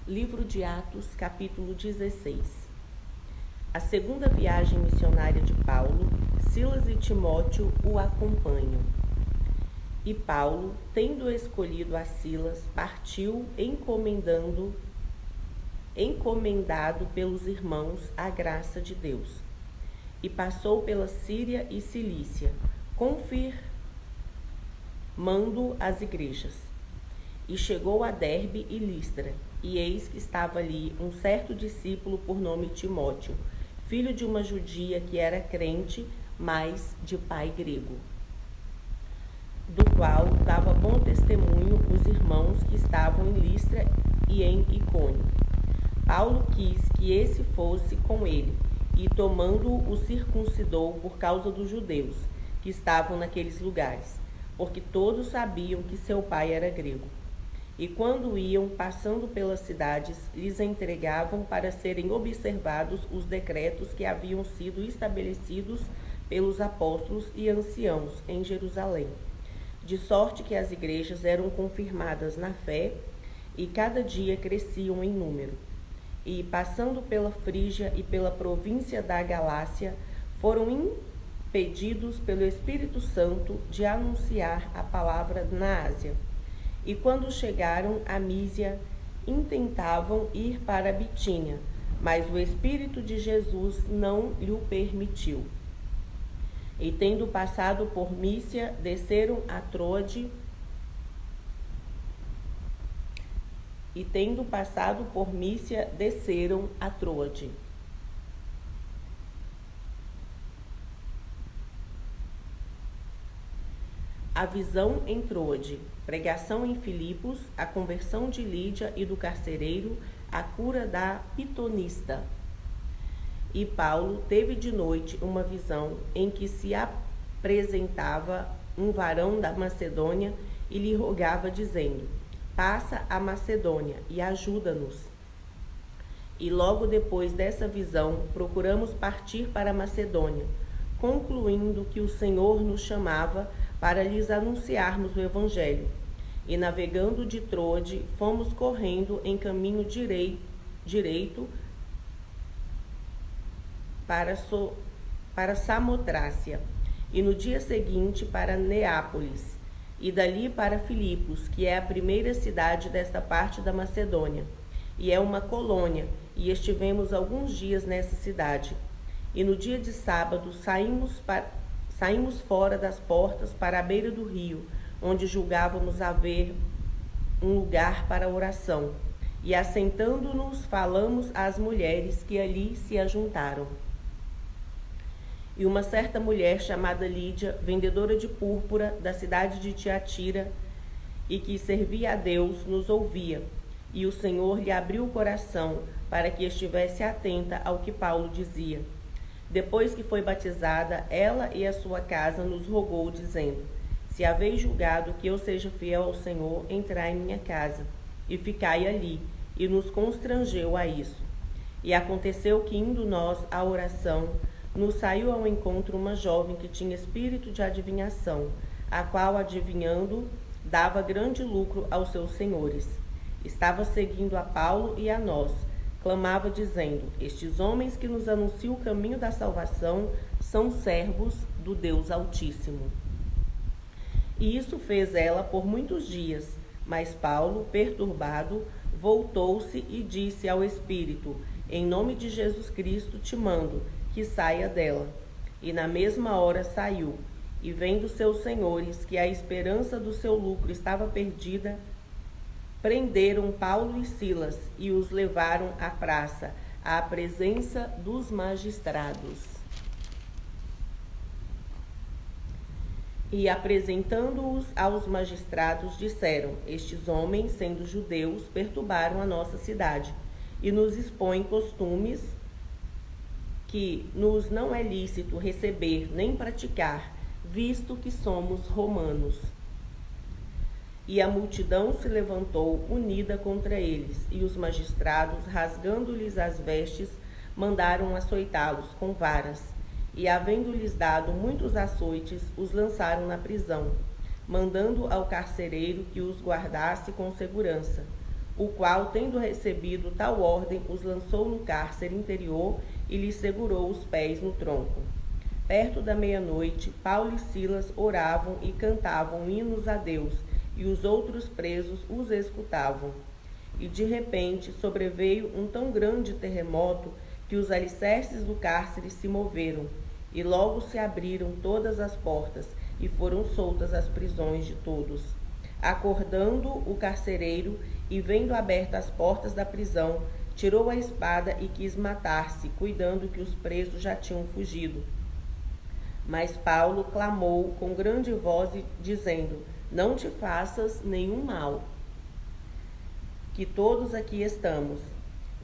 Livro de Atos, capítulo 16. A segunda viagem missionária de Paulo, Silas e Timóteo o acompanham. E Paulo, tendo escolhido a Silas, partiu encomendado pelos irmãos à graça de Deus, e passou pela Síria e Cilícia, confirmando as igrejas. E chegou a Derbe e Listra, e eis que estava ali um certo discípulo por nome Timóteo, filho de uma judia que era crente, mas de pai grego, do qual dava bom testemunho os irmãos que estavam em Listra e em Icônio. Paulo quis que esse fosse com ele, e tomando-o, o circuncidou por causa dos judeus que estavam naqueles lugares, porque todos sabiam que seu pai era grego. E quando iam passando pelas cidades, lhes entregavam para serem observados os decretos que haviam sido estabelecidos pelos apóstolos e anciãos em Jerusalém, de sorte que as igrejas eram confirmadas na fé e cada dia cresciam em número. E, passando pela Frígia e pela província da Galácia, foram impedidos pelo Espírito Santo de anunciar a palavra na Ásia. E quando chegaram a Mísia, intentavam ir para a Bitínia, mas o Espírito de Jesus não lhe permitiu. E tendo passado por Mísia, desceram a Troade. A visão em Troade, pregação em Filipos, a conversão de Lídia e do carcereiro, a cura da pitonista. E Paulo teve de noite uma visão em que se apresentava um varão da Macedônia e lhe rogava, dizendo: passa a Macedônia e ajuda-nos. E logo depois dessa visão, procuramos partir para a Macedônia, concluindo que o Senhor nos chamava para lhes anunciarmos o Evangelho. E navegando de Troade, fomos correndo em caminho direito para Samotrácia, e no dia seguinte para Neápolis, e dali para Filipos, que é a primeira cidade desta parte da Macedônia, e é uma colônia, e estivemos alguns dias nessa cidade. E no dia de sábado saímos fora das portas para a beira do rio, onde julgávamos haver um lugar para oração, e assentando-nos falamos às mulheres que ali se ajuntaram. E uma certa mulher chamada Lídia, vendedora de púrpura da cidade de Tiatira, e que servia a Deus, nos ouvia, e o Senhor lhe abriu o coração para que estivesse atenta ao que Paulo dizia. Depois que foi batizada, ela e a sua casa nos rogou, dizendo: se haveis julgado que eu seja fiel ao Senhor, entrai em minha casa, e ficai ali, e nos constrangeu a isso. E aconteceu que, indo nós à oração, nos saiu ao encontro uma jovem que tinha espírito de adivinhação, a qual, adivinhando, dava grande lucro aos seus senhores. Estava seguindo a Paulo e a nós, clamava dizendo: estes homens que nos anunciam o caminho da salvação são servos do Deus Altíssimo. E isso fez ela por muitos dias, mas Paulo, perturbado, voltou-se e disse ao Espírito: em nome de Jesus Cristo te mando que saia dela. E na mesma hora saiu, e vendo seus senhores que a esperança do seu lucro estava perdida, prenderam Paulo e Silas e os levaram à praça, à presença dos magistrados. E apresentando-os aos magistrados, disseram: estes homens, sendo judeus, perturbaram a nossa cidade e nos expõem costumes que nos não é lícito receber nem praticar, visto que somos romanos. E a multidão se levantou unida contra eles, e os magistrados, rasgando-lhes as vestes, mandaram açoitá-los com varas, e, havendo-lhes dado muitos açoites, os lançaram na prisão, mandando ao carcereiro que os guardasse com segurança, o qual, tendo recebido tal ordem, os lançou no cárcere interior e lhes segurou os pés no tronco. Perto da meia-noite, Paulo e Silas oravam e cantavam hinos a Deus, e os outros presos os escutavam. E de repente sobreveio um tão grande terremoto que os alicerces do cárcere se moveram, e logo se abriram todas as portas, e foram soltas as prisões de todos. Acordando o carcereiro, e vendo abertas as portas da prisão, tirou a espada e quis matar-se, cuidando que os presos já tinham fugido. Mas Paulo clamou com grande voz, dizendo: não te faças nenhum mal, que todos aqui estamos.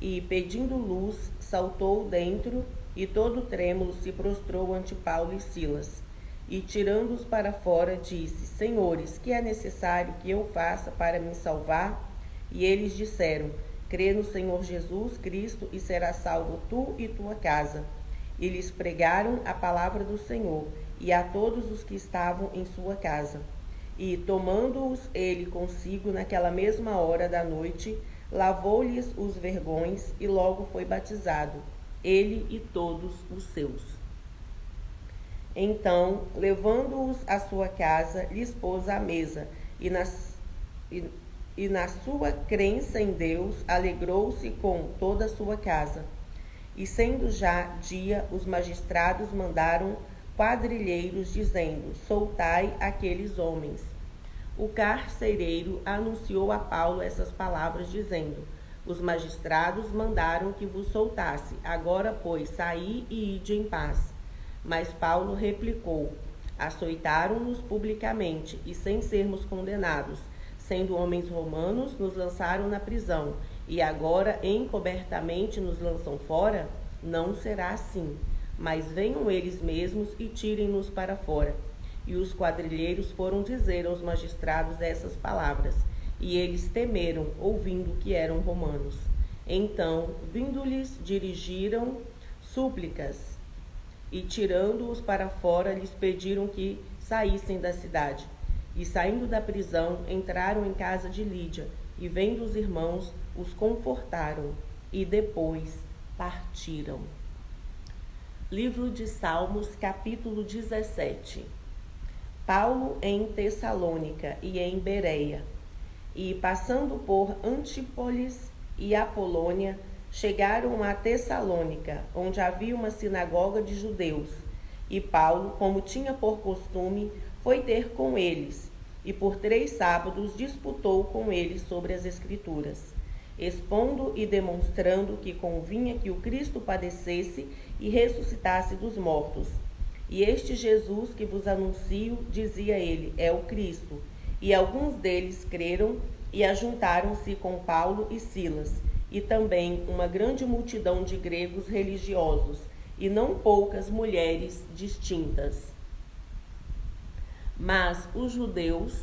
E, pedindo luz, saltou dentro, e todo trêmulo se prostrou ante Paulo e Silas. E, tirando-os para fora, disse: Senhores, que é necessário que eu faça para me salvar? E eles disseram: crê no Senhor Jesus Cristo, e serás salvo tu e tua casa. E lhes pregaram a palavra do Senhor, e a todos os que estavam em sua casa. E, tomando-os ele consigo naquela mesma hora da noite, lavou-lhes os vergões, e logo foi batizado, ele e todos os seus. Então, levando-os à sua casa, lhes pôs à mesa, e na sua crença em Deus, alegrou-se com toda a sua casa. E sendo já dia, os magistrados mandaram quadrilheiros, dizendo: soltai aqueles homens. O carcereiro anunciou a Paulo essas palavras, dizendo: os magistrados mandaram que vos soltasse. Agora, pois, saí e ide em paz. Mas Paulo replicou: açoitaram-nos publicamente, e sem sermos condenados, sendo homens romanos, nos lançaram na prisão, e agora encobertamente nos lançam fora? Não será assim. Mas venham eles mesmos e tirem-nos para fora. E os quadrilheiros foram dizer aos magistrados essas palavras, e eles temeram, ouvindo que eram romanos. Então, vindo-lhes, dirigiram súplicas, e tirando-os para fora, lhes pediram que saíssem da cidade. E saindo da prisão, entraram em casa de Lídia, e vendo os irmãos, os confortaram, e depois partiram. Livro de Salmos, capítulo 17. Paulo em Tessalônica e em Bereia. E, passando por Antípolis e Apolônia, chegaram a Tessalônica, onde havia uma sinagoga de judeus. E Paulo, como tinha por costume, foi ter com eles, e por 3 sábados disputou com eles sobre as Escrituras, expondo e demonstrando que convinha que o Cristo padecesse e ressuscitasse dos mortos. E este Jesus que vos anuncio, dizia ele, é o Cristo. E alguns deles creram e ajuntaram-se com Paulo e Silas, e também uma grande multidão de gregos religiosos, e não poucas mulheres distintas. Mas os judeus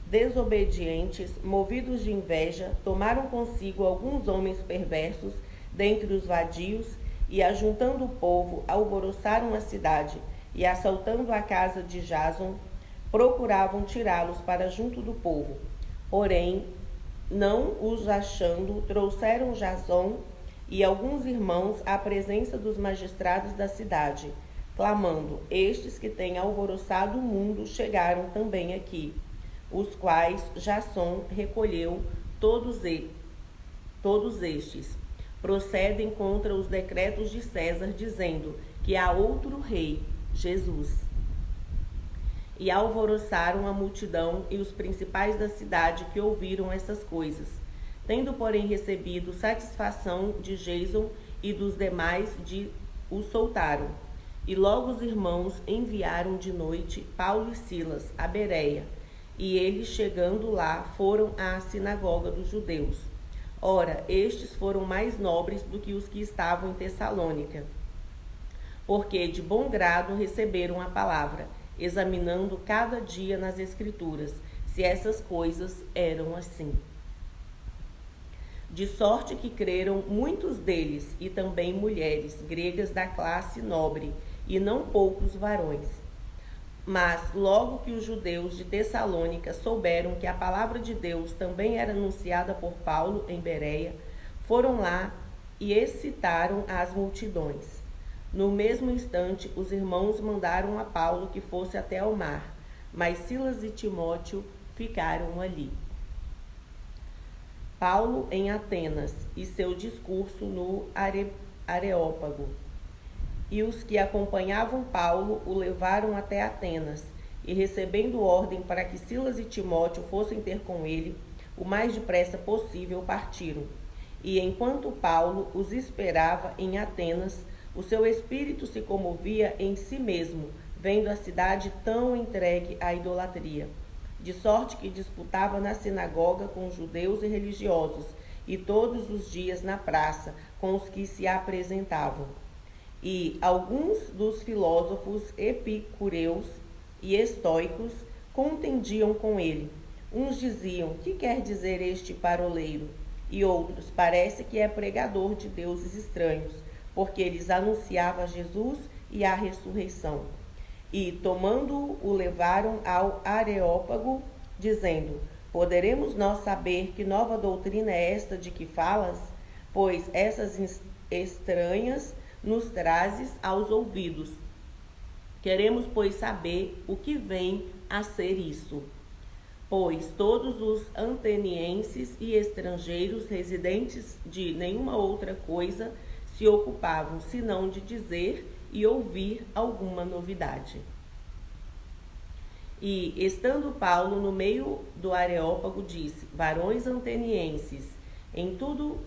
desobedientes, movidos de inveja, tomaram consigo alguns homens perversos dentre os vadios, e, ajuntando o povo, alvoroçaram a cidade, e, assaltando a casa de Jason, procuravam tirá-los para junto do povo. Porém, não os achando, trouxeram Jason e alguns irmãos à presença dos magistrados da cidade, clamando: estes que têm alvoroçado o mundo chegaram também aqui, os quais Jason recolheu. Todos estes procedem contra os decretos de César, dizendo que há outro rei, Jesus. E alvoroçaram a multidão e os principais da cidade que ouviram essas coisas. Tendo, porém, recebido satisfação de Jason e dos demais, os soltaram. E logo os irmãos enviaram de noite Paulo e Silas a Bereia, e eles, chegando lá, foram à sinagoga dos judeus. Ora, estes foram mais nobres do que os que estavam em Tessalônica, porque de bom grado receberam a palavra, examinando cada dia nas Escrituras, se essas coisas eram assim. De sorte que creram muitos deles, e também mulheres gregas da classe nobre, e não poucos varões. Mas logo que os judeus de Tessalônica souberam que a palavra de Deus também era anunciada por Paulo em Bereia, foram lá e excitaram as multidões. No mesmo instante, os irmãos mandaram a Paulo que fosse até ao mar, mas Silas e Timóteo ficaram ali. Paulo em Atenas e seu discurso no Areópago. E os que acompanhavam Paulo o levaram até Atenas, e recebendo ordem para que Silas e Timóteo fossem ter com ele, o mais depressa possível partiram. E enquanto Paulo os esperava em Atenas, o seu espírito se comovia em si mesmo, vendo a cidade tão entregue à idolatria, de sorte que disputava na sinagoga com judeus e religiosos, e todos os dias na praça com os que se apresentavam. E alguns dos filósofos epicureus e estoicos contendiam com ele. Uns diziam: que quer dizer este paroleiro? E outros: parece que é pregador de deuses estranhos, porque eles anunciava Jesus e a ressurreição. E, tomando-o, o levaram ao Areópago, dizendo: poderemos nós saber que nova doutrina é esta de que falas? Pois essas estranhas nos trazes aos ouvidos. Queremos, pois, saber o que vem a ser isso. Pois todos os atenienses e estrangeiros residentes de nenhuma outra coisa se ocupavam, senão de dizer e ouvir alguma novidade. E, estando Paulo no meio do Areópago, disse: varões atenienses, em tudo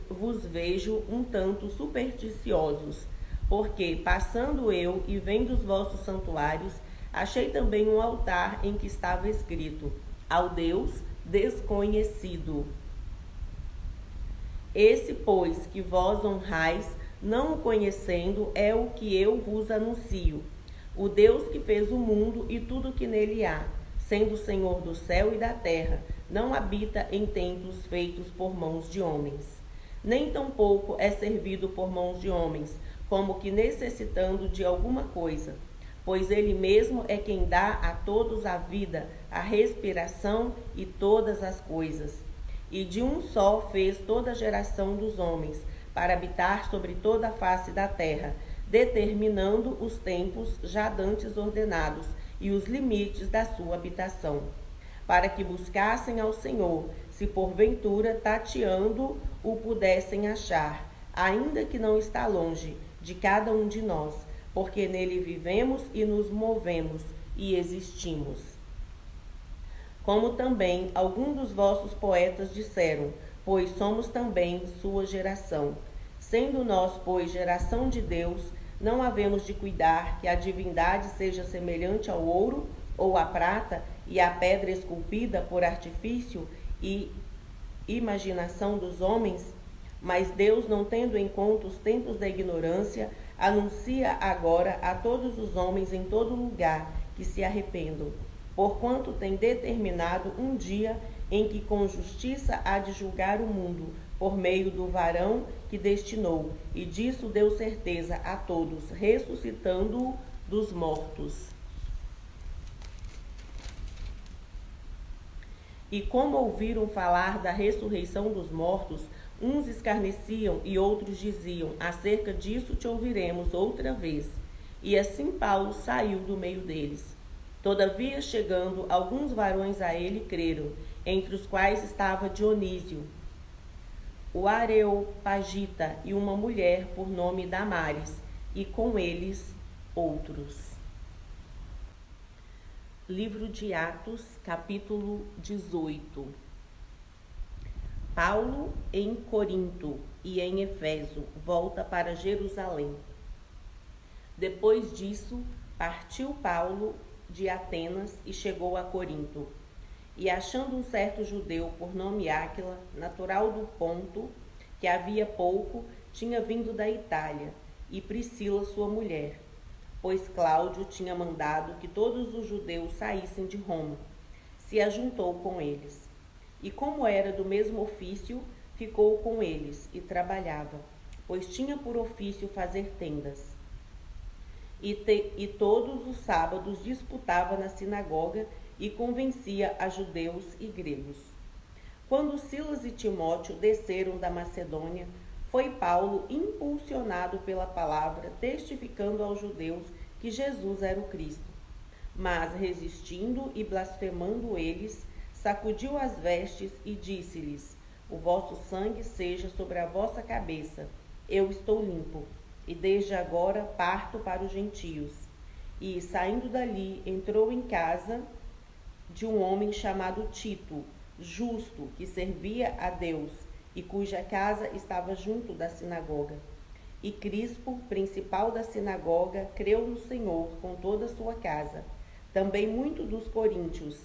vos vejo um tanto supersticiosos, porque, passando eu e vendo os vossos santuários, achei também um altar em que estava escrito: ao Deus desconhecido. Esse, pois, que vós honrais, não o conhecendo, é o que eu vos anuncio: o Deus que fez o mundo e tudo que nele há, sendo o Senhor do céu e da terra, não habita em templos feitos por mãos de homens, nem tampouco é servido por mãos de homens, como que necessitando de alguma coisa, pois ele mesmo é quem dá a todos a vida, a respiração e todas as coisas. E de um só fez toda a geração dos homens, para habitar sobre toda a face da terra, determinando os tempos já dantes ordenados e os limites da sua habitação, para que buscassem ao Senhor, se porventura tateando o pudessem achar, ainda que não está longe de cada um de nós, porque nele vivemos e nos movemos e existimos. Como também alguns dos vossos poetas disseram, pois somos também sua geração. Sendo nós, pois, geração de Deus, não havemos de cuidar que a divindade seja semelhante ao ouro ou à prata e à pedra esculpida por artifício e imaginação dos homens? Mas Deus, não tendo em conta os tempos da ignorância, anuncia agora a todos os homens em todo lugar que se arrependam, porquanto tem determinado um dia em que com justiça há de julgar o mundo, por meio do varão que destinou, e disso deu certeza a todos, ressuscitando-o dos mortos. E como ouviram falar da ressurreição dos mortos, uns escarneciam e outros diziam: acerca disso te ouviremos outra vez. E assim Paulo saiu do meio deles. Todavia, chegando alguns varões a ele, creram, entre os quais estava Dionísio, o Areopagita, e uma mulher por nome Damaris, e com eles outros. Livro de Atos, capítulo 18. Paulo em Corinto e em Efeso volta para Jerusalém. Depois disso, partiu Paulo de Atenas e chegou a Corinto. E achando um certo judeu por nome Áquila, natural do Ponto, que havia pouco tinha vindo da Itália, e Priscila sua mulher, pois Cláudio tinha mandado que todos os judeus saíssem de Roma, se ajuntou com eles. E como era do mesmo ofício, ficou com eles e trabalhava, pois tinha por ofício fazer tendas. e todos os sábados disputava na sinagoga e convencia a judeus e gregos. Quando Silas e Timóteo desceram da Macedônia, foi Paulo impulsionado pela palavra, testificando aos judeus que Jesus era o Cristo. Mas, resistindo e blasfemando eles, sacudiu as vestes e disse-lhes: o vosso sangue seja sobre a vossa cabeça, eu estou limpo, e desde agora parto para os gentios. E, saindo dali, entrou em casa de um homem chamado Tito, justo, que servia a Deus, e cuja casa estava junto da sinagoga. E Crispo, principal da sinagoga, creu no Senhor com toda a sua casa. Também muitos dos coríntios,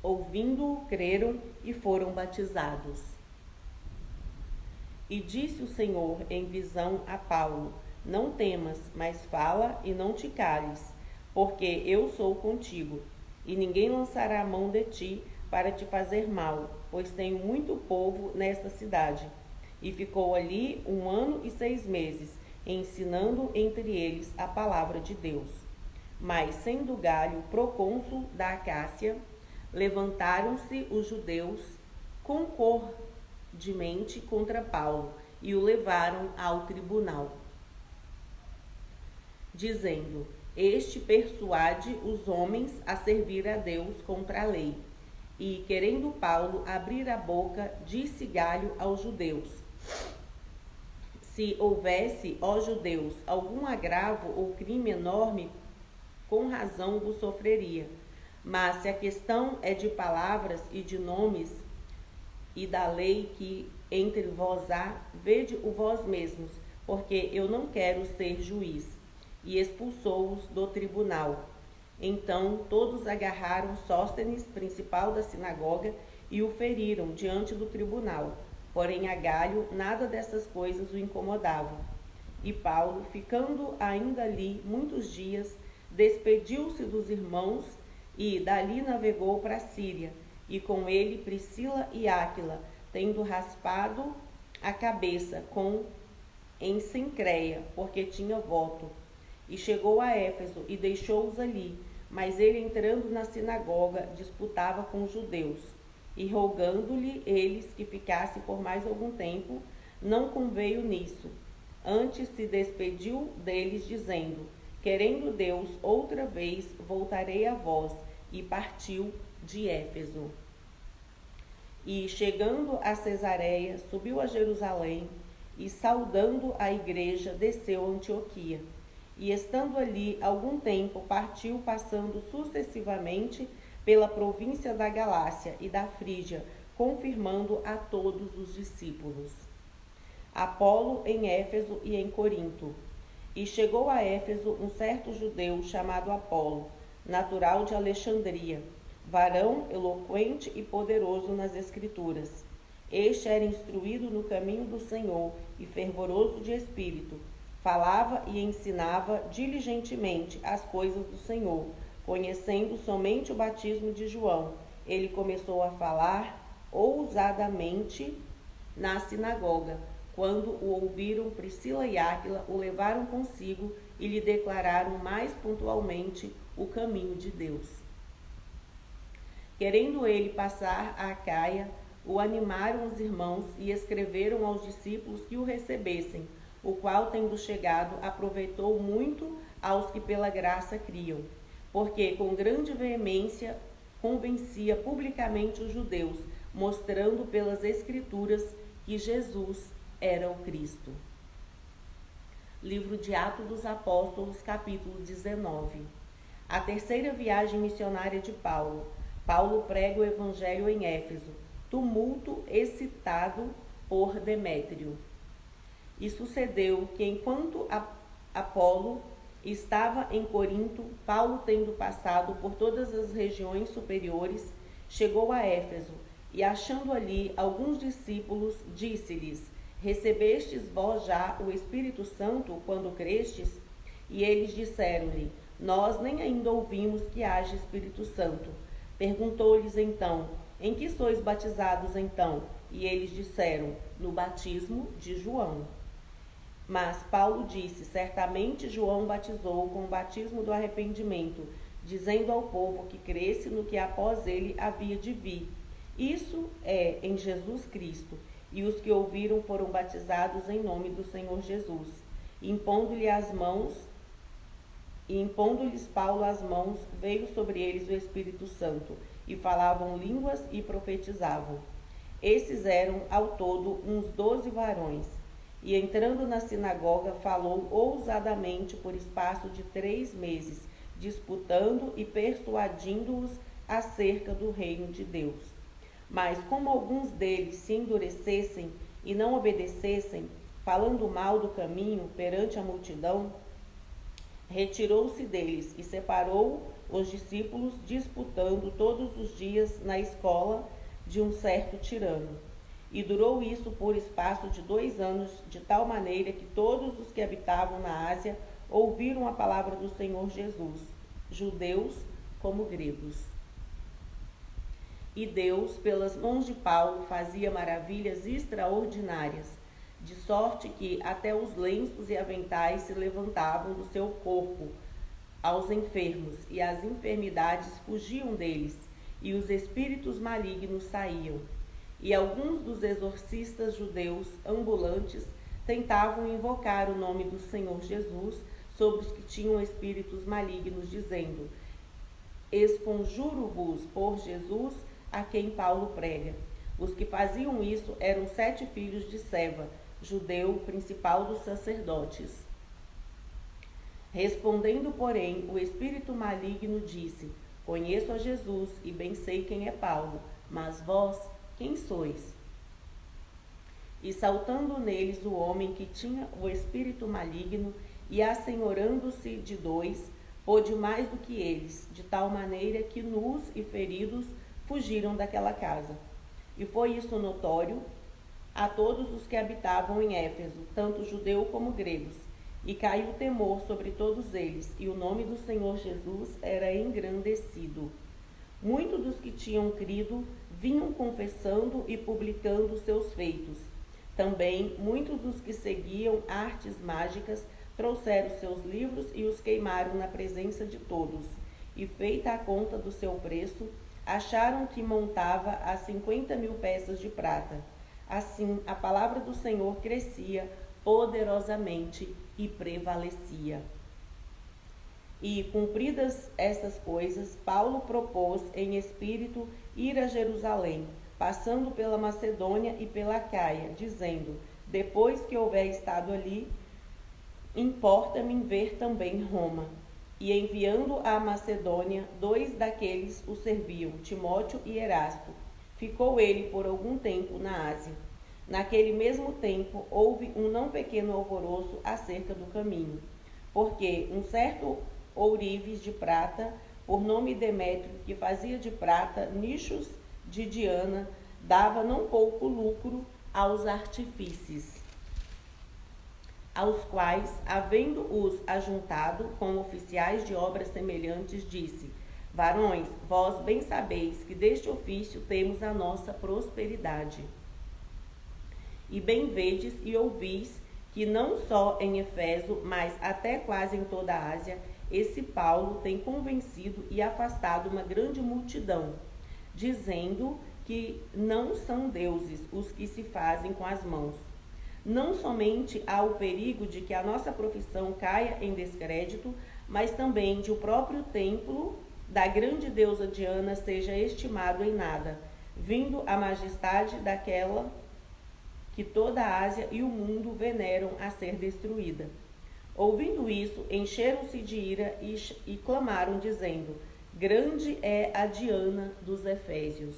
ouvindo-o, creram e foram batizados. E disse o Senhor em visão a Paulo: não temas, mas fala e não te cales, porque eu sou contigo, e ninguém lançará a mão de ti para te fazer mal, pois tenho muito povo nesta cidade. E ficou ali 1 ano e 6 meses, ensinando entre eles a palavra de Deus. Mas, sendo Galho procônsul da Acácia, levantaram-se os judeus concordemente contra Paulo e o levaram ao tribunal, dizendo: este persuade os homens a servir a Deus contra a lei. E, querendo Paulo abrir a boca, disse Galho aos judeus: se houvesse, ó judeus, algum agravo ou crime enorme, com razão vos sofreria. Mas se a questão é de palavras e de nomes e da lei que entre vós há, vede o vós mesmos, porque eu não quero ser juiz. E expulsou-os do tribunal. Então todos agarraram Sóstenes, principal da sinagoga, e o feriram diante do tribunal. Porém a Galho nada dessas coisas o incomodava. E Paulo, ficando ainda ali muitos dias, despediu-se dos irmãos e dali navegou para a Síria, e com ele Priscila e Áquila, tendo raspado a cabeça em Cencreia, porque tinha voto. E chegou a Éfeso e deixou-os ali, mas ele, entrando na sinagoga, disputava com os judeus. E rogando-lhe eles que ficasse por mais algum tempo, não conveio nisso. Antes se despediu deles, dizendo: querendo Deus, outra vez voltarei a vós. E partiu de Éfeso. E, chegando a Cesareia, subiu a Jerusalém, e, saudando a igreja, desceu a Antioquia. E, estando ali algum tempo, partiu, passando sucessivamente pela província da Galácia e da Frígia, confirmando a todos os discípulos. Apolo em Éfeso e em Corinto. E chegou a Éfeso um certo judeu chamado Apolo, natural de Alexandria, varão eloquente e poderoso nas Escrituras. Este era instruído no caminho do Senhor e fervoroso de espírito. Falava e ensinava diligentemente as coisas do Senhor, conhecendo somente o batismo de João. Ele começou a falar ousadamente na sinagoga. Quando o ouviram, Priscila e Áquila o levaram consigo e lhe declararam mais pontualmente o caminho de Deus. Querendo ele passar a Acaia, o animaram os irmãos e escreveram aos discípulos que o recebessem, o qual, tendo chegado, aproveitou muito aos que pela graça criam, porque com grande veemência convencia publicamente os judeus, mostrando pelas Escrituras que Jesus era o Cristo. Livro de Atos dos Apóstolos, capítulo 19. A terceira viagem missionária de Paulo. Paulo prega o evangelho em Éfeso. Tumulto excitado por Demétrio. E sucedeu que, enquanto Apolo estava em Corinto, Paulo, tendo passado por todas as regiões superiores, chegou a Éfeso, e achando ali alguns discípulos, disse-lhes: recebestes vós já o Espírito Santo quando crestes? E eles disseram-lhe: nós nem ainda ouvimos que haja Espírito Santo. Perguntou-lhes então: em que sois batizados então? E eles disseram: no batismo de João. Mas Paulo disse: certamente João batizou com o batismo do arrependimento, dizendo ao povo que cresce no que após ele havia de vir. Isso é em Jesus Cristo. E os que ouviram foram batizados em nome do Senhor Jesus. Impondo-lhes Paulo as mãos, veio sobre eles o Espírito Santo, e falavam línguas e profetizavam. Esses eram, ao todo, uns 12 varões. E entrando na sinagoga, falou ousadamente por espaço de 3 meses, disputando e persuadindo-os acerca do reino de Deus. Mas como alguns deles se endurecessem e não obedecessem, falando mal do caminho perante a multidão, retirou-se deles e separou os discípulos, disputando todos os dias na escola de um certo tirano. E durou isso por espaço de 2 anos, de tal maneira que todos os que habitavam na Ásia ouviram a palavra do Senhor Jesus, judeus como gregos. E Deus, pelas mãos de Paulo, fazia maravilhas extraordinárias, de sorte que até os lenços e aventais se levantavam do seu corpo aos enfermos, e as enfermidades fugiam deles, e os espíritos malignos saíam. E alguns dos exorcistas judeus ambulantes tentavam invocar o nome do Senhor Jesus sobre os que tinham espíritos malignos, dizendo: esconjuro-vos por Jesus, a quem Paulo prega. Os que faziam isso eram 7 filhos de Seva, judeu, principal dos sacerdotes. Respondendo, porém, o espírito maligno disse: conheço a Jesus e bem sei quem é Paulo, mas vós, quem sois? E saltando neles o homem que tinha o espírito maligno, e assenhorando-se de 2, pôde mais do que eles, de tal maneira que nus e feridos fugiram daquela casa. E foi isso notório a todos os que habitavam em Éfeso, tanto judeu como gregos. E caiu temor sobre todos eles, e o nome do Senhor Jesus era engrandecido. Muitos dos que tinham crido vinham confessando e publicando seus feitos. Também muitos dos que seguiam artes mágicas trouxeram seus livros e os queimaram na presença de todos. E feita a conta do seu preço, acharam que montava a 50.000 peças de prata. Assim, a palavra do Senhor crescia poderosamente e prevalecia. E, cumpridas essas coisas, Paulo propôs em espírito ir a Jerusalém, passando pela Macedônia e pela Acaia, dizendo: depois que houver estado ali, importa-me ver também Roma. E enviando à Macedônia, 2 daqueles o serviam, Timóteo e Erasto. Ficou ele por algum tempo na Ásia. Naquele mesmo tempo, houve um não pequeno alvoroço acerca do caminho, porque um certo ourives de prata, por nome Demétrio, que fazia de prata nichos de Diana, dava não pouco lucro aos artífices, aos quais, havendo-os ajuntado com oficiais de obras semelhantes, disse: varões, vós bem sabeis que deste ofício temos a nossa prosperidade. E bem vedes e ouvis que não só em Efeso, mas até quase em toda a Ásia, esse Paulo tem convencido e afastado uma grande multidão, dizendo que não são deuses os que se fazem com as mãos. Não somente há o perigo de que a nossa profissão caia em descrédito, mas também de o próprio templo da grande deusa Diana seja estimado em nada, vindo a majestade daquela que toda a Ásia e o mundo veneram a ser destruída. Ouvindo isso, encheram-se de ira e clamaram, dizendo: grande é a Diana dos Efésios.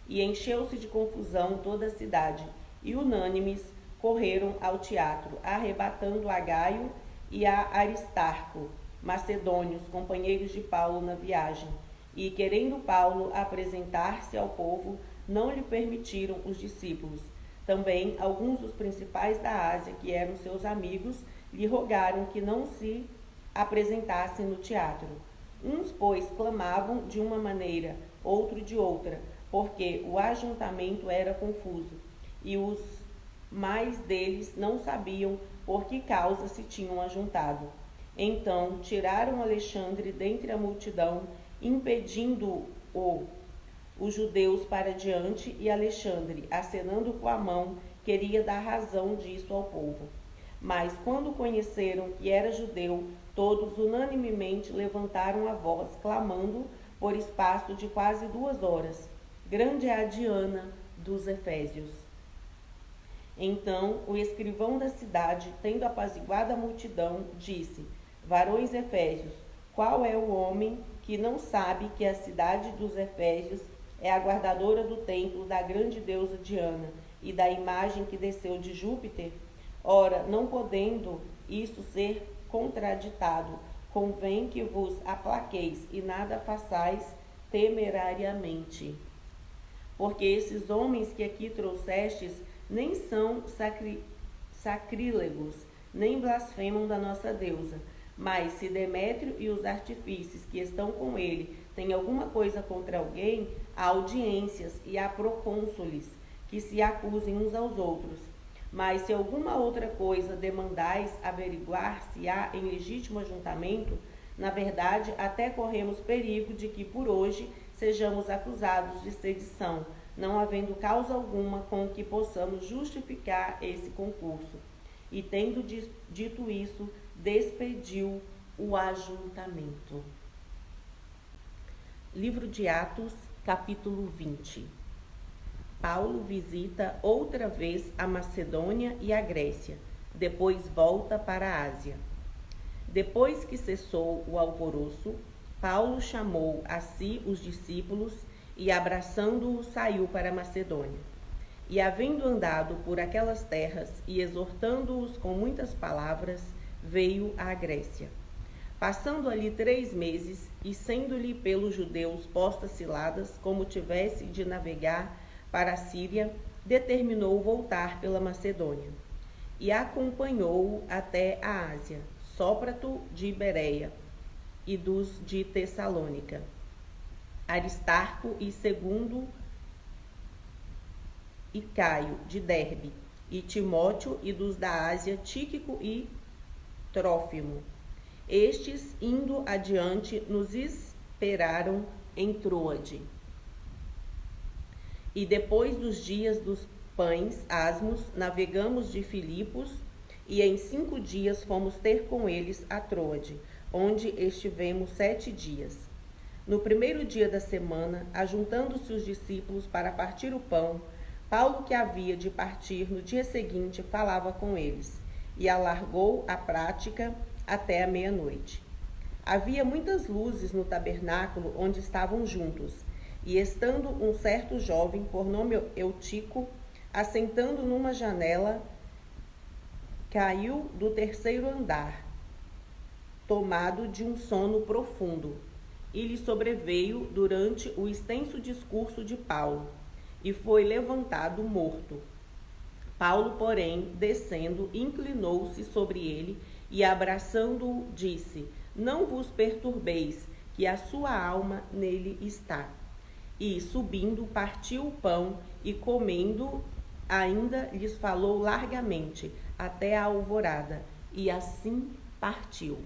E encheu-se de confusão toda a cidade, e unânimes correram ao teatro, arrebatando a Gaio e a Aristarco, macedônios, companheiros de Paulo na viagem. E, querendo Paulo apresentar-se ao povo, não lhe permitiram os discípulos. Também alguns dos principais da Ásia, que eram seus amigos, lhe rogaram que não se apresentasse no teatro. Uns, pois, clamavam de uma maneira, outro de outra, porque o ajuntamento era confuso, e os mais deles não sabiam por que causa se tinham ajuntado. Então tiraram Alexandre dentre a multidão, impedindo-o os judeus para diante, e Alexandre, acenando com a mão, queria dar razão disso ao povo. Mas quando conheceram que era judeu, todos unanimemente levantaram a voz, clamando por espaço de quase 2 horas: grande é a Diana dos Efésios. Então o escrivão da cidade, tendo apaziguado a multidão, disse: varões efésios, qual é o homem que não sabe que a cidade dos Efésios é a guardadora do templo da grande deusa Diana e da imagem que desceu de Júpiter? Ora, não podendo isso ser contraditado, convém que vos aplaqueis e nada façais temerariamente. Porque esses homens que aqui trouxestes nem são sacrílegos, nem blasfemam da nossa deusa. Mas se Demétrio e os artífices que estão com ele têm alguma coisa contra alguém, há audiências e há procônsules que se acusem uns aos outros. Mas se alguma outra coisa demandais averiguar se há em legítimo ajuntamento, na verdade até corremos perigo de que por hoje sejamos acusados de sedição, não havendo causa alguma com que possamos justificar esse concurso. E tendo dito isso, despediu o ajuntamento. Livro de Atos, capítulo 20. Paulo visita outra vez a Macedônia e a Grécia, depois volta para a Ásia. Depois que cessou o alvoroço, Paulo chamou a si os discípulos e, abraçando-os, saiu para a Macedônia. E, havendo andado por aquelas terras e exortando-os com muitas palavras, veio à Grécia. Passando ali 3 meses, e sendo-lhe pelos judeus postas ciladas, como tivesse de navegar para a Síria, determinou voltar pela Macedônia. E acompanhou-o até a Ásia, Sópater de Bereia e dos de Tessalônica, Aristarco e Segundo e Caio de Derbe, e Timóteo, e dos da Ásia, Tíquico e Trófimo. Estes, indo adiante, nos esperaram em Troade. E depois dos dias dos pães asmos, navegamos de Filipos, e em 5 dias fomos ter com eles a Troade, onde estivemos 7 dias. No primeiro dia da semana, ajuntando-se os discípulos para partir o pão, Paulo, que havia de partir no dia seguinte, falava com eles, e alargou a prática até a meia-noite. Havia muitas luzes no tabernáculo onde estavam juntos, e estando um certo jovem, por nome Eutico, assentando numa janela, caiu do 3º andar, tomado de um sono profundo, e lhe sobreveio durante o extenso discurso de Paulo, e foi levantado morto. Paulo, porém, descendo, inclinou-se sobre ele e, abraçando-o, disse: não vos perturbeis, que a sua alma nele está. E, subindo, partiu o pão e, comendo, ainda lhes falou largamente, até a alvorada, e assim partiu.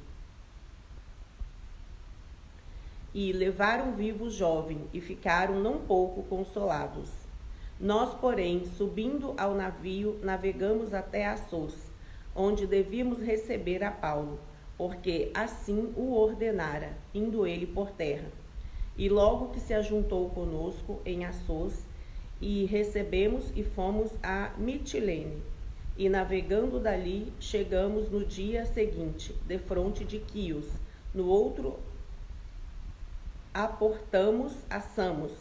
E levaram vivo o jovem, e ficaram não pouco consolados. Nós, porém, subindo ao navio, navegamos até Assos, onde devíamos receber a Paulo, porque assim o ordenara, indo ele por terra. E logo que se ajuntou conosco em Assos, e recebemos e fomos a Mitilene, e navegando dali, chegamos no dia seguinte, defronte de Quios. No outro, aportamos a Samos,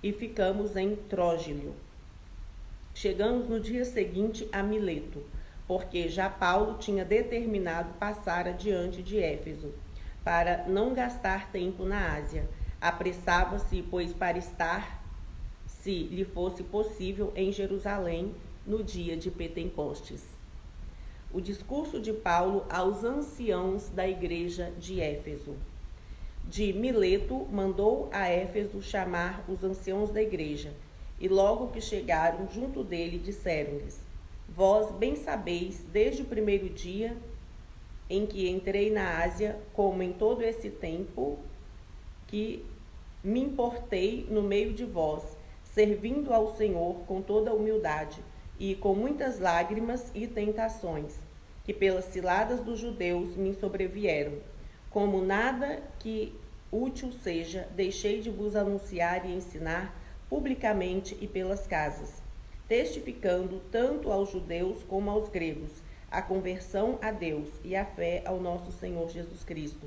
e ficamos em Trógilio. Chegamos no dia seguinte a Mileto, porque já Paulo tinha determinado passar adiante de Éfeso, para não gastar tempo na Ásia. Apressava-se, pois, para estar, se lhe fosse possível, em Jerusalém no dia de Pentecostes. O discurso de Paulo aos anciãos da igreja de Éfeso. De Mileto mandou a Éfeso chamar os anciãos da igreja, e logo que chegaram junto dele, disseram-lhes: Vós bem sabeis, desde o primeiro dia em que entrei na Ásia, como em todo esse tempo, que me importei no meio de vós, servindo ao Senhor com toda humildade e com muitas lágrimas e tentações, que pelas ciladas dos judeus me sobrevieram. Como nada que útil seja, deixei de vos anunciar e ensinar publicamente e pelas casas, testificando tanto aos judeus como aos gregos a conversão a Deus e a fé ao nosso Senhor Jesus Cristo.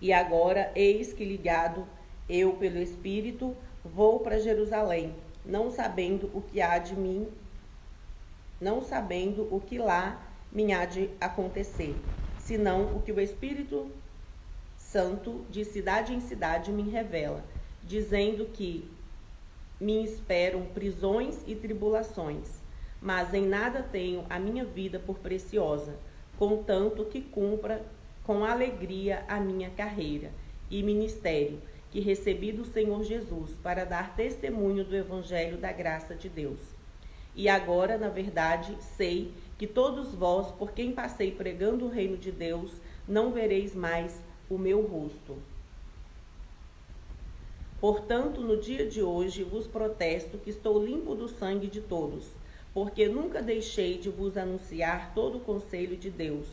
E agora, eis que ligado eu pelo Espírito, vou para Jerusalém, não sabendo o que lá me há de acontecer, senão o que o Espírito Santo de cidade em cidade me revela, dizendo que me esperam prisões e tribulações, mas em nada tenho a minha vida por preciosa, contanto que cumpra com alegria a minha carreira e ministério, que recebi do Senhor Jesus, para dar testemunho do Evangelho da graça de Deus. E agora, na verdade, sei que todos vós, por quem passei pregando o reino de Deus, não vereis mais o meu rosto. Portanto, no dia de hoje vos protesto que estou limpo do sangue de todos, porque nunca deixei de vos anunciar todo o conselho de Deus.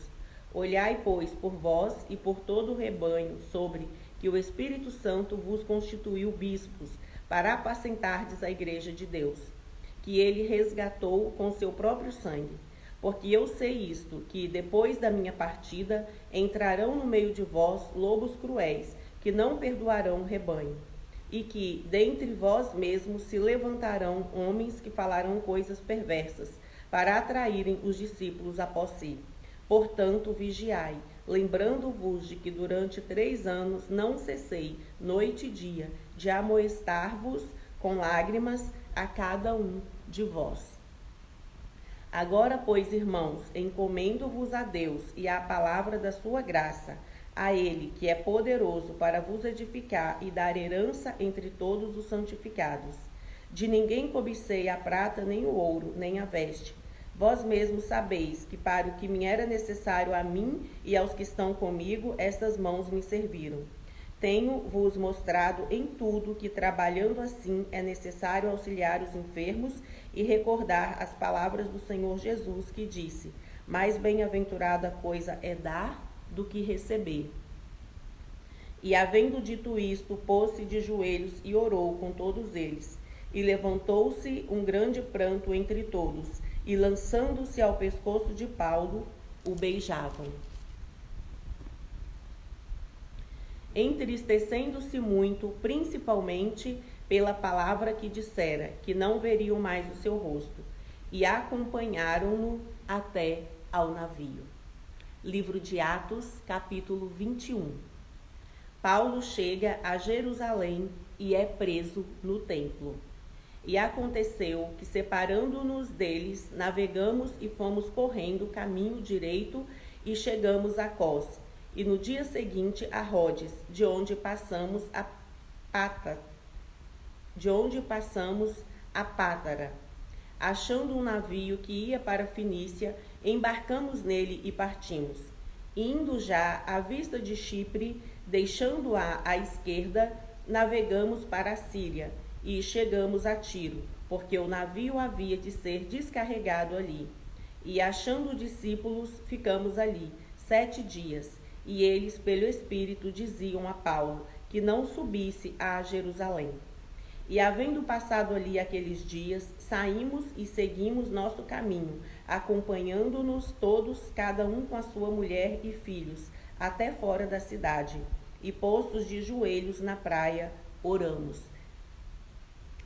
Olhai, pois, por vós e por todo o rebanho, sobre que o Espírito Santo vos constituiu bispos, para apacentardes a igreja de Deus, que ele resgatou com seu próprio sangue. Porque eu sei isto, que depois da minha partida entrarão no meio de vós lobos cruéis, que não perdoarão o rebanho, e que dentre vós mesmos se levantarão homens que falarão coisas perversas, para atraírem os discípulos após si. Portanto, vigiai, lembrando-vos de que durante 3 anos não cessei, noite e dia, de amoestar-vos com lágrimas a cada um de vós. Agora, pois, irmãos, encomendo-vos a Deus e à palavra da sua graça, a Ele, que é poderoso para vos edificar e dar herança entre todos os santificados. De ninguém cobicei a prata, nem o ouro, nem a veste. Vós mesmos sabeis que para o que me era necessário a mim e aos que estão comigo, estas mãos me serviram. Tenho-vos mostrado em tudo que, trabalhando assim, é necessário auxiliar os enfermos e recordar as palavras do Senhor Jesus, que disse: mais bem-aventurada coisa é dar do que receber. E, havendo dito isto, pôs-se de joelhos e orou com todos eles. E levantou-se um grande pranto entre todos, e lançando-se ao pescoço de Paulo, o beijavam. Entristecendo-se muito, principalmente pela palavra que dissera, que não veriam mais o seu rosto, e acompanharam-no até ao navio. Livro de Atos, capítulo 21. Paulo chega a Jerusalém e é preso no templo. E aconteceu que, separando-nos deles, navegamos e fomos correndo caminho direito e chegamos a Cós, e no dia seguinte a Rhodes, de onde passamos a Pátara. Achando um navio que ia para Fenícia, embarcamos nele e partimos. Indo já à vista de Chipre, deixando-a à esquerda, navegamos para a Síria e chegamos a Tiro, porque o navio havia de ser descarregado ali. E achando discípulos, ficamos ali 7 dias, e eles, pelo Espírito, diziam a Paulo que não subisse a Jerusalém. E, havendo passado ali aqueles dias, saímos e seguimos nosso caminho, acompanhando-nos todos, cada um com a sua mulher e filhos, até fora da cidade. E, postos de joelhos na praia, oramos.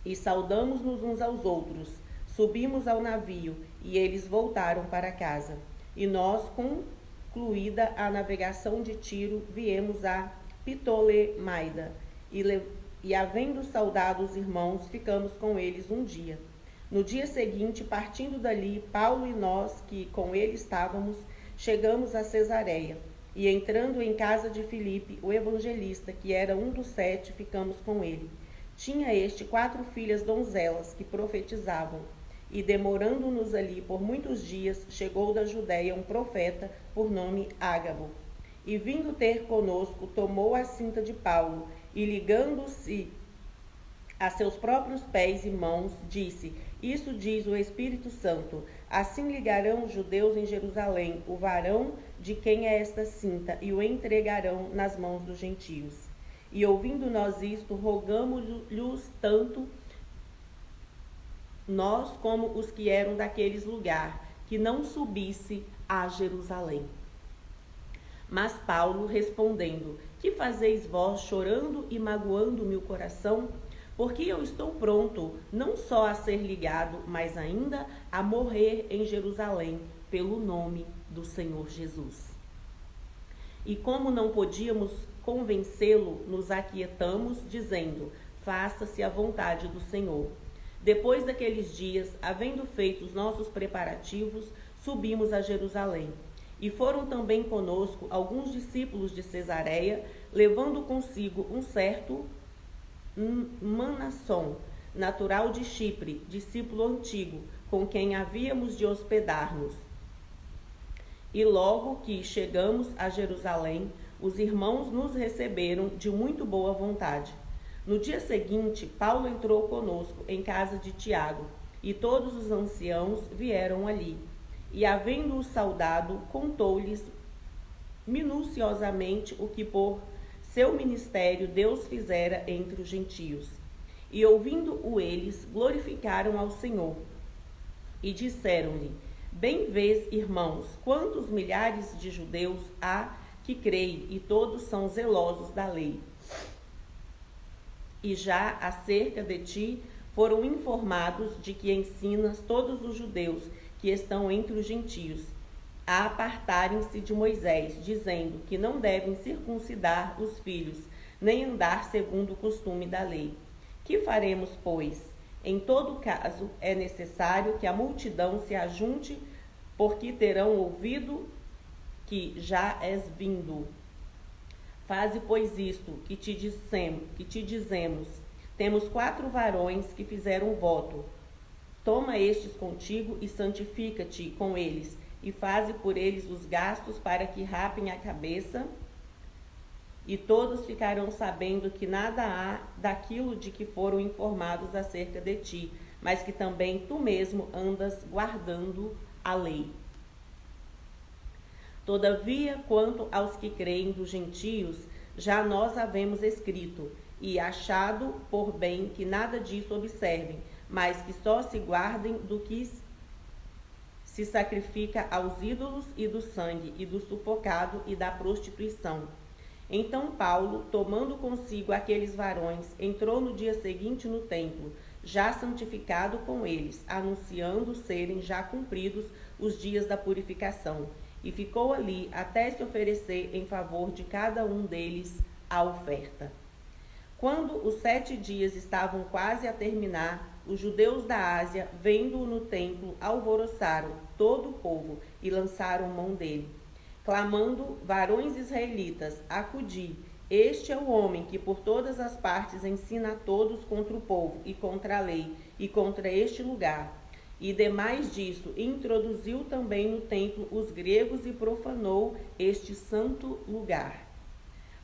E saudamos-nos uns aos outros. Subimos ao navio, e eles voltaram para casa. E nós, concluída a navegação de Tiro, viemos a Ptolemaida, e havendo saudado os irmãos, ficamos com eles um dia. No dia seguinte, partindo dali, Paulo e nós, que com ele estávamos, chegamos a Cesareia, e entrando em casa de Filipe, o evangelista, que era um dos 7, ficamos com ele. Tinha este 4 filhas donzelas que profetizavam, E demorando-nos ali por muitos dias, chegou da Judéia um profeta, por nome Ágabo. E vindo ter conosco, tomou a cinta de Paulo, e ligando-se a seus próprios pés e mãos, disse: Isso diz o Espírito Santo: assim ligarão os judeus em Jerusalém o varão de quem é esta cinta, e o entregarão nas mãos dos gentios. E ouvindo nós isto, rogamo-lhes tanto nós como os que eram daqueles lugares, que não subisse a Jerusalém. Mas Paulo, respondendo: Que fazeis vós, chorando e magoando-me o coração? Porque eu estou pronto, não só a ser ligado, mas ainda a morrer em Jerusalém, pelo nome do Senhor Jesus. E como não podíamos convencê-lo, nos aquietamos, dizendo: Faça-se a vontade do Senhor. Depois daqueles dias, havendo feito os nossos preparativos, subimos a Jerusalém. E foram também conosco alguns discípulos de Cesareia, levando consigo um certo Manasson, natural de Chipre, discípulo antigo, com quem havíamos de hospedar-nos. E logo que chegamos a Jerusalém, os irmãos nos receberam de muito boa vontade. No dia seguinte, Paulo entrou conosco em casa de Tiago, e todos os anciãos vieram ali. E, havendo-o saudado, contou-lhes minuciosamente o que por seu ministério Deus fizera entre os gentios. E, ouvindo-o eles, glorificaram ao Senhor. E disseram-lhe: Bem vês, irmãos, quantos milhares de judeus há que creem, e todos são zelosos da lei. E já acerca de ti foram informados de que ensinas todos os judeus que estão entre os gentios a apartarem-se de Moisés, dizendo que não devem circuncidar os filhos, nem andar segundo o costume da lei. Que faremos, pois? Em todo caso, é necessário que a multidão se ajunte, porque terão ouvido que já és vindo. Faze, pois, isto que te dizemos. Temos 4 varões que fizeram voto. Toma estes contigo e santifica-te com eles, e faze por eles os gastos para que rapem a cabeça, e todos ficarão sabendo que nada há daquilo de que foram informados acerca de ti, mas que também tu mesmo andas guardando a lei. Todavia, quanto aos que creem dos gentios, já nós havemos escrito, e achado por bem que nada disso observem, mas que só se guardem do que se sacrifica aos ídolos, e do sangue, e do sufocado, e da prostituição. Então Paulo, tomando consigo aqueles varões, entrou no dia seguinte no templo, já santificado com eles, anunciando serem já cumpridos os dias da purificação, e ficou ali até se oferecer em favor de cada um deles a oferta. Quando os 7 dias estavam quase a terminar, os judeus da Ásia, vendo-o no templo, alvoroçaram todo o povo e lançaram mão dele, clamando: Varões israelitas, acudi, este é o homem que por todas as partes ensina a todos contra o povo e contra a lei e contra este lugar. E demais disso, introduziu também no templo os gregos e profanou este santo lugar.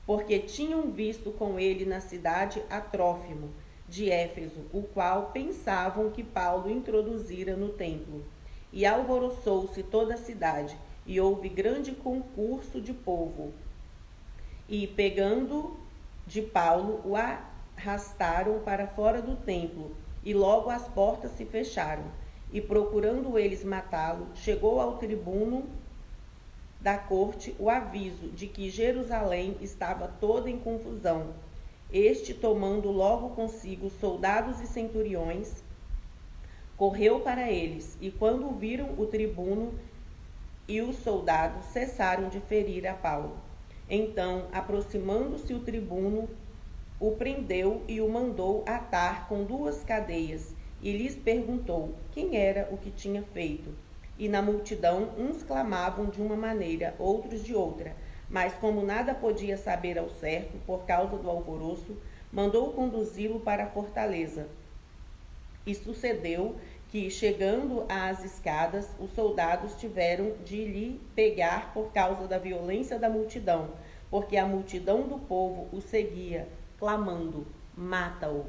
Porque tinham visto com ele na cidade a Trófimo, de Éfeso, o qual pensavam que Paulo introduzira no templo. E alvoroçou-se toda a cidade, e houve grande concurso de povo. E, pegando de Paulo, o arrastaram para fora do templo, e logo as portas se fecharam. E, procurando eles matá-lo, chegou ao tribuno da corte o aviso de que Jerusalém estava toda em confusão. Este, tomando logo consigo soldados e centuriões, correu para eles, e quando viram o tribuno e os soldados, cessaram de ferir a Paulo. Então, aproximando-se o tribuno, o prendeu e o mandou atar com 2 cadeias, e lhes perguntou quem era o que tinha feito. E na multidão uns clamavam de uma maneira, outros de outra, mas como nada podia saber ao certo, por causa do alvoroço, mandou conduzi-lo para a fortaleza. E sucedeu que, chegando às escadas, os soldados tiveram de lhe pegar por causa da violência da multidão, porque a multidão do povo o seguia, clamando: mata-o.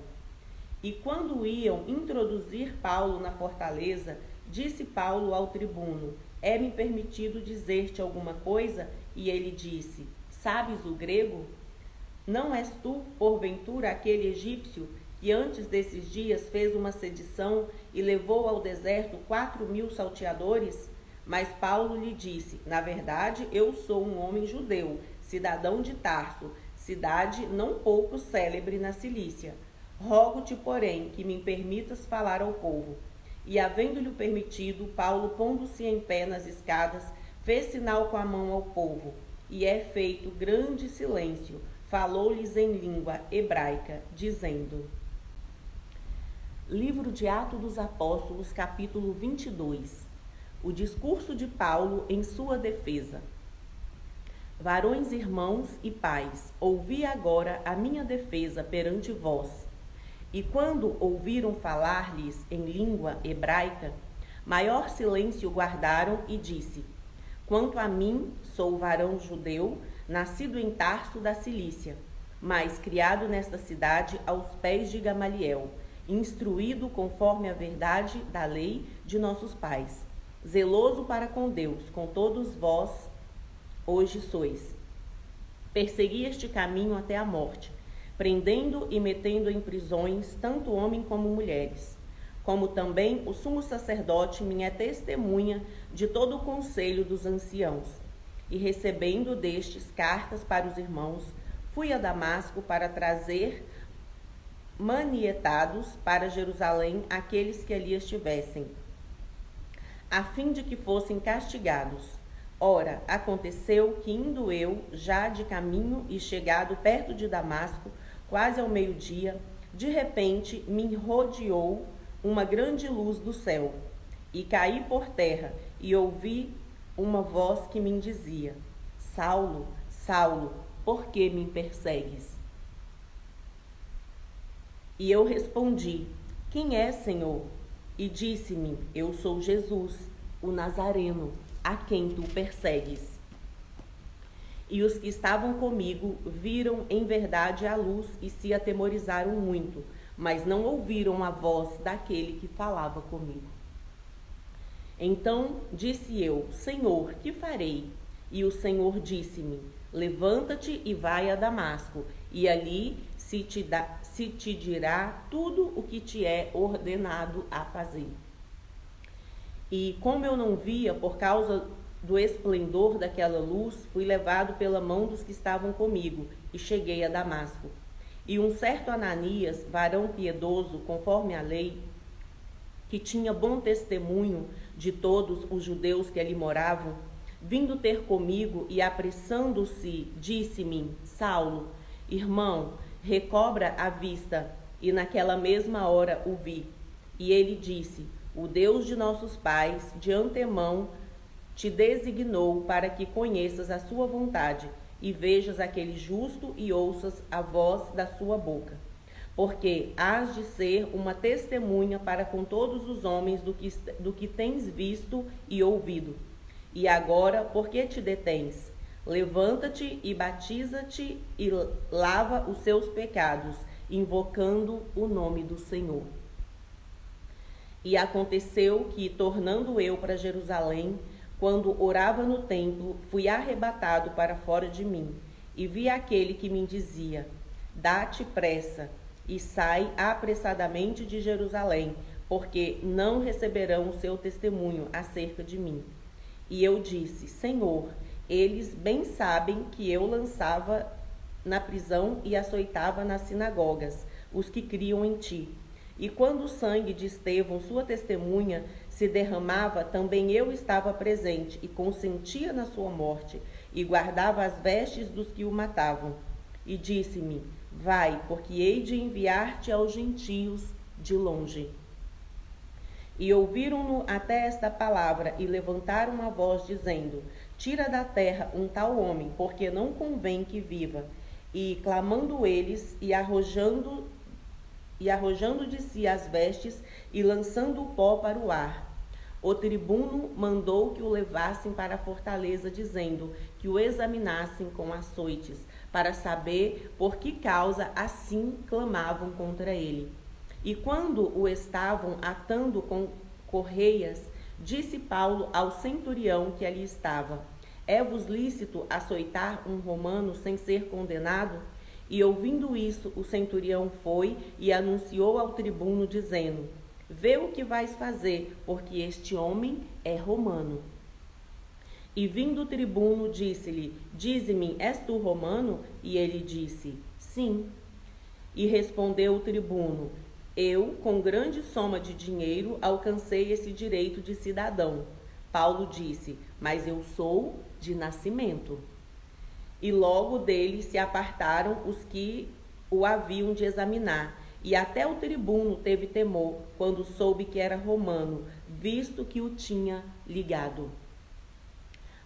E quando iam introduzir Paulo na fortaleza, disse Paulo ao tribuno: é-me permitido dizer-te alguma coisa? E ele disse: sabes o grego? Não és tu, porventura, aquele egípcio que antes desses dias fez uma sedição e levou ao deserto 4.000 salteadores? Mas Paulo lhe disse: na verdade, eu sou um homem judeu, cidadão de Tarso, cidade não pouco célebre na Cilícia. Rogo-te, porém, que me permitas falar ao povo. E, havendo-lhe permitido, Paulo, pondo-se em pé nas escadas, fez sinal com a mão ao povo. E é feito grande silêncio. Falou-lhes em língua hebraica, dizendo... Livro de Atos dos Apóstolos, capítulo 22. O discurso de Paulo em sua defesa. Varões, irmãos e pais, ouvi agora a minha defesa perante vós. E quando ouviram falar-lhes em língua hebraica, maior silêncio guardaram e disse: quanto a mim, sou varão judeu, nascido em Tarso da Cilícia, mas criado nesta cidade aos pés de Gamaliel, instruído conforme a verdade da lei de nossos pais, zeloso para com Deus, com todos vós hoje sois. Persegui este caminho até a morte, prendendo e metendo em prisões tanto homem como mulheres. Como também o sumo sacerdote me é testemunha de todo o conselho dos anciãos. E recebendo destes cartas para os irmãos, fui a Damasco para trazer manietados para Jerusalém aqueles que ali estivessem, a fim de que fossem castigados. Ora, aconteceu que, indo eu, já de caminho e chegado perto de Damasco, quase ao meio-dia, de repente me rodeou uma grande luz do céu, e caí por terra, e ouvi uma voz que me dizia: Saulo, Saulo, por que me persegues? E eu respondi: quem é, Senhor? E disse-me: eu sou Jesus, o Nazareno, a quem tu persegues. E os que estavam comigo viram em verdade a luz e se atemorizaram muito, mas não ouviram a voz daquele que falava comigo. Então disse eu: Senhor, que farei? E o Senhor disse-me: levanta-te e vai a Damasco, e ali se te dirá tudo o que te é ordenado a fazer. E como eu não via por causa do esplendor daquela luz, fui levado pela mão dos que estavam comigo e cheguei a Damasco. E um certo Ananias, varão piedoso, conforme a lei, que tinha bom testemunho de todos os judeus que ali moravam, vindo ter comigo e apressando-se, disse-me: Saulo, irmão, recobra a vista. E naquela mesma hora o vi. E ele disse: o Deus de nossos pais, de antemão, te designou para que conheças a sua vontade e vejas aquele justo e ouças a voz da sua boca. Porque hás de ser uma testemunha para com todos os homens do que tens visto e ouvido. E agora, por que te detens? Levanta-te e batiza-te e lava os seus pecados, invocando o nome do Senhor. E aconteceu que, tornando eu para Jerusalém, quando orava no templo, fui arrebatado para fora de mim, e vi aquele que me dizia: dá-te pressa, e sai apressadamente de Jerusalém, porque não receberão o seu testemunho acerca de mim. E eu disse: Senhor, eles bem sabem que eu lançava na prisão e açoitava nas sinagogas os que criam em ti. E quando o sangue de Estevão, sua testemunha, se derramava, também eu estava presente e consentia na sua morte, e guardava as vestes dos que o matavam. E disse-me: vai, porque hei de enviar-te aos gentios de longe. E ouviram-no até esta palavra, e levantaram a voz, dizendo: tira da terra um tal homem, porque não convém que viva. E clamando eles, e arrojando e arrojando de si as vestes e lançando o pó para o ar. O tribuno mandou que o levassem para a fortaleza, dizendo que o examinassem com açoites, para saber por que causa assim clamavam contra ele. E quando o estavam atando com correias, disse Paulo ao centurião que ali estava: é-vos lícito açoitar um romano sem ser condenado? E ouvindo isso, o centurião foi e anunciou ao tribuno, dizendo: vê o que vais fazer, porque este homem é romano. E vindo o tribuno, disse-lhe: dize-me, és tu romano? E ele disse: sim. E respondeu o tribuno: eu, com grande soma de dinheiro, alcancei esse direito de cidadão. Paulo disse: mas eu sou de nascimento. E logo dele se apartaram os que o haviam de examinar. E até o tribuno teve temor quando soube que era romano, visto que o tinha ligado.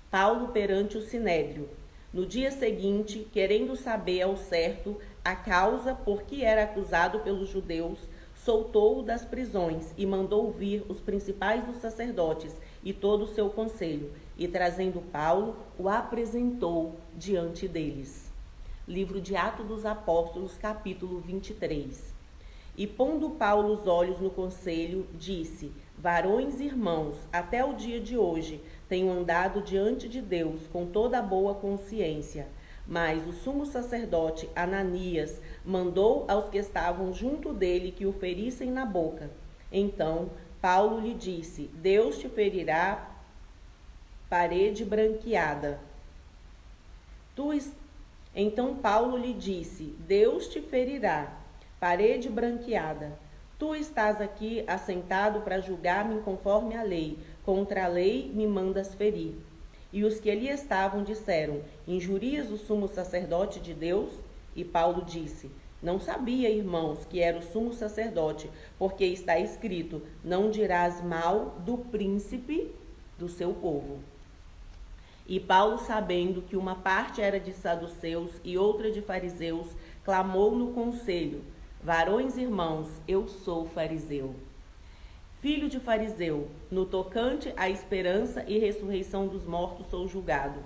Paulo perante o sinédrio. No dia seguinte, querendo saber ao certo a causa por que era acusado pelos judeus, soltou-o das prisões e mandou vir os principais dos sacerdotes e todo o seu conselho, e trazendo Paulo, o apresentou diante deles. Livro de Atos dos Apóstolos, capítulo 23. E pondo Paulo os olhos no conselho, disse: varões e irmãos, até o dia de hoje tenho andado diante de Deus com toda a boa consciência. Mas o sumo sacerdote Ananias mandou aos que estavam junto dele que o ferissem na boca. Então Paulo lhe disse: Deus te ferirá parede branqueada. Então Paulo lhe disse: Deus te ferirá parede branqueada. Tu estás aqui assentado para julgar-me conforme a lei. Contra a lei me mandas ferir. E os que ali estavam disseram: injurias o sumo sacerdote de Deus? E Paulo disse: não sabia, irmãos, que era o sumo sacerdote, porque está escrito: não dirás mal do príncipe do seu povo. E Paulo, sabendo que uma parte era de saduceus e outra de fariseus, clamou no conselho: varões irmãos, eu sou fariseu, filho de fariseu, no tocante à esperança e ressurreição dos mortos sou julgado.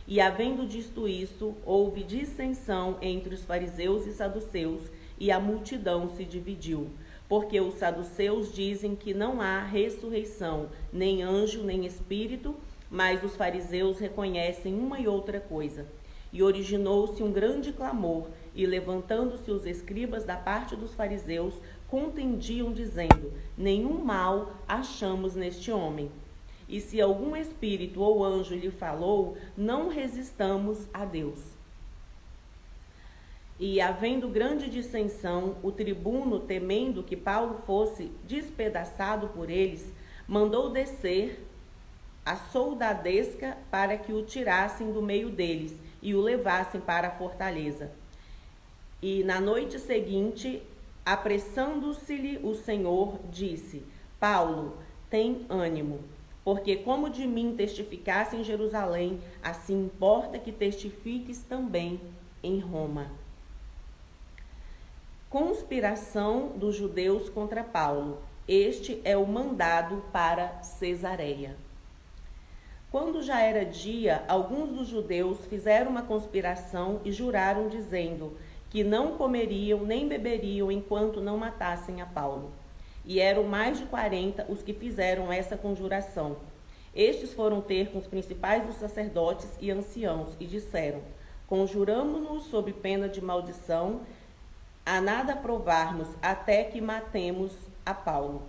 E havendo dito isso, houve dissensão entre os fariseus e saduceus, e a multidão se dividiu. Porque os saduceus dizem que não há ressurreição, nem anjo, nem espírito, mas os fariseus reconhecem uma e outra coisa. E originou-se um grande clamor, e levantando-se os escribas da parte dos fariseus, contendiam, dizendo: nenhum mal achamos neste homem. E se algum espírito ou anjo lhe falou, não resistamos a Deus. E, havendo grande dissensão, o tribuno, temendo que Paulo fosse despedaçado por eles, mandou descer a soldadesca para que o tirassem do meio deles e o levassem para a fortaleza. E na noite seguinte, apressando-se-lhe o Senhor, disse: Paulo, tem ânimo, porque como de mim testificasse em Jerusalém, assim importa que testifiques também em Roma. Conspiração dos judeus contra Paulo. Este é o mandado para Cesareia. Quando já era dia, alguns dos judeus fizeram uma conspiração e juraram, dizendo que não comeriam nem beberiam enquanto não matassem a Paulo. E eram mais de 40 os que fizeram essa conjuração. Estes foram ter com os principais dos sacerdotes e anciãos e disseram: conjuramo-nos sob pena de maldição a nada provarmos até que matemos a Paulo.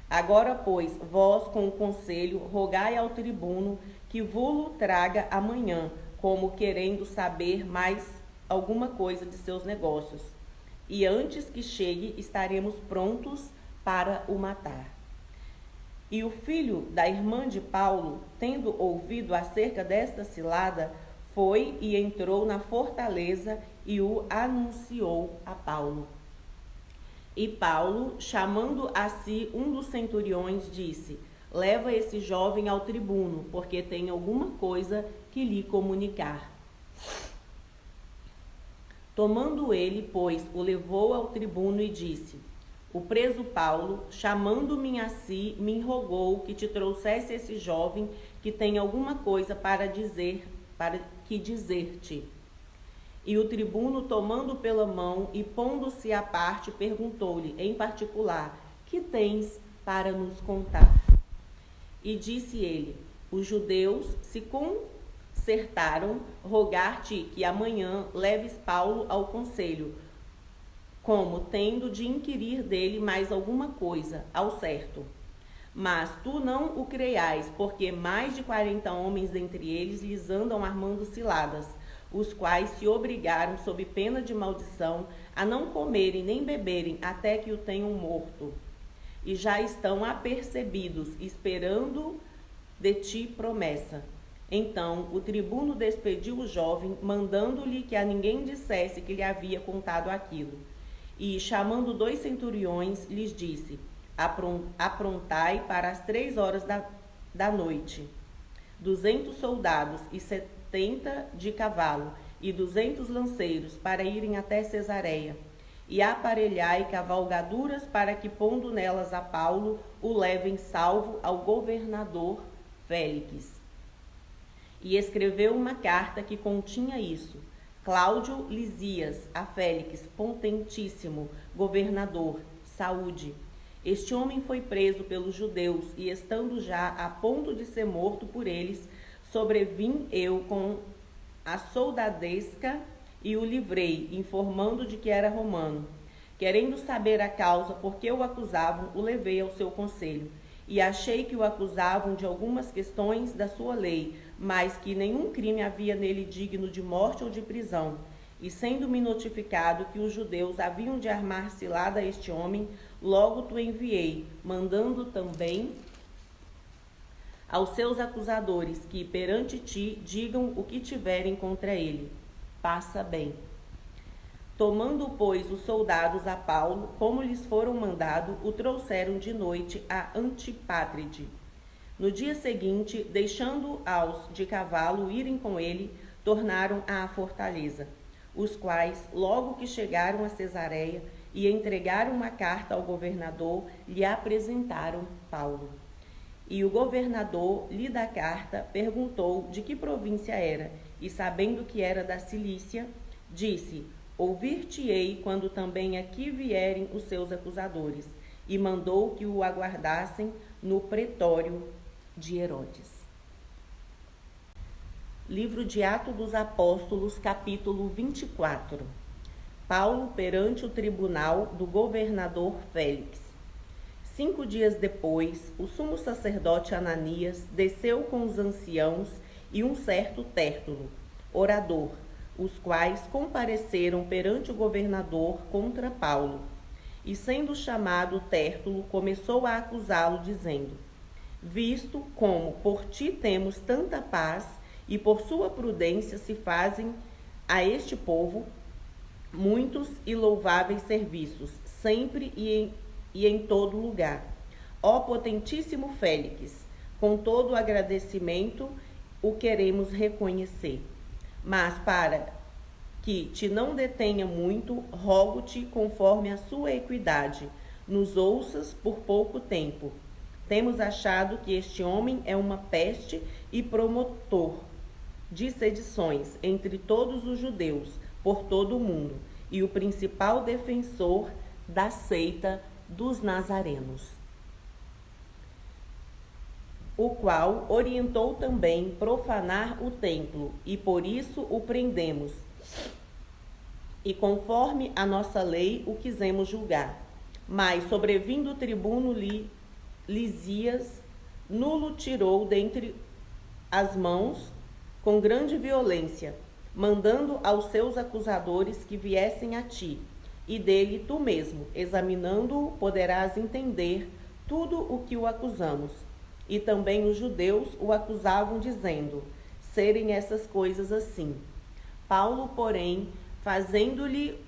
Agora, pois, vós com o conselho rogai ao tribuno que vo-lo traga amanhã, como querendo saber mais alguma coisa de seus negócios. E antes que chegue, estaremos prontos para o matar. E o filho da irmã de Paulo, tendo ouvido acerca desta cilada, foi e entrou na fortaleza e o anunciou a Paulo. E Paulo, chamando a si um dos centuriões, disse: leva esse jovem ao tribuno, porque tem alguma coisa que lhe comunicar. Tomando ele, pois, o levou ao tribuno e disse: O preso Paulo, chamando-me a si, me rogou que te trouxesse esse jovem que tem alguma coisa para dizer-te. E o tribuno, tomando pela mão e pondo-se à parte, perguntou-lhe em particular: que tens para nos contar? E disse ele: os judeus se concertaram rogar-te que amanhã leves Paulo ao conselho, como tendo de inquirir dele mais alguma coisa, ao certo. Mas tu não o creiais, porque mais de 40 homens dentre eles lhes andam armando ciladas, os quais se obrigaram, sob pena de maldição, a não comerem nem beberem até que o tenham morto. E já estão apercebidos, esperando de ti promessa. Então o tribuno despediu o jovem, mandando-lhe que a ninguém dissesse que lhe havia contado aquilo. E, chamando 2 centuriões, lhes disse: aprontai para as 3 horas da noite 200 soldados e 70 de cavalo e 200 lanceiros para irem até Cesareia. E aparelhai cavalgaduras para que, pondo nelas a Paulo, o levem salvo ao governador Félix. E escreveu uma carta que continha isso: Cláudio Lisias, a Félix, potentíssimo governador, saúde. Este homem foi preso pelos judeus e, estando já a ponto de ser morto por eles, sobrevim eu com a soldadesca e o livrei, informando de que era romano. Querendo saber a causa por que o acusavam, o levei ao seu conselho. E achei que o acusavam de algumas questões da sua lei, mas que nenhum crime havia nele digno de morte ou de prisão. E sendo-me notificado que os judeus haviam de armar cilada a este homem, logo tu enviei, mandando também aos seus acusadores que perante ti digam o que tiverem contra ele. Passa bem. Tomando, pois, os soldados a Paulo, como lhes foram mandado, o trouxeram de noite a Antipátride. No dia seguinte, deixando aos de cavalo irem com ele, tornaram à fortaleza, os quais, logo que chegaram a Cesareia e entregaram uma carta ao governador, lhe apresentaram Paulo. E o governador, lida a carta, perguntou de que província era, e sabendo que era da Cilícia, disse: ouvir-te-ei quando também aqui vierem os seus acusadores, e mandou que o aguardassem no pretório de Herodes. Livro de Atos dos Apóstolos, capítulo 24. Paulo perante o tribunal do governador Félix. 5 dias depois, o sumo sacerdote Ananias desceu com os anciãos e um certo Tértulo, orador, os quais compareceram perante o governador contra Paulo. E sendo chamado Tértulo, começou a acusá-lo, dizendo: visto como por ti temos tanta paz, e por sua prudência se fazem a este povo muitos e louváveis serviços, sempre e em todo lugar. Ó potentíssimo Félix, com todo o agradecimento o queremos reconhecer. Mas para que te não detenha muito, rogo-te, conforme a sua equidade, nos ouças por pouco tempo. Temos achado que este homem é uma peste e promotor de sedições entre todos os judeus, por todo o mundo, e o principal defensor da seita dos nazarenos, o qual orientou também profanar o templo, e por isso o prendemos, e conforme a nossa lei o quisemos julgar. Mas, sobrevindo o tribuno Lisias, nulo tirou dentre as mãos com grande violência, mandando aos seus acusadores que viessem a ti, e dele tu mesmo, examinando-o, poderás entender tudo o que o acusamos. E também os judeus o acusavam, dizendo serem essas coisas assim. Paulo, porém, fazendo-lhe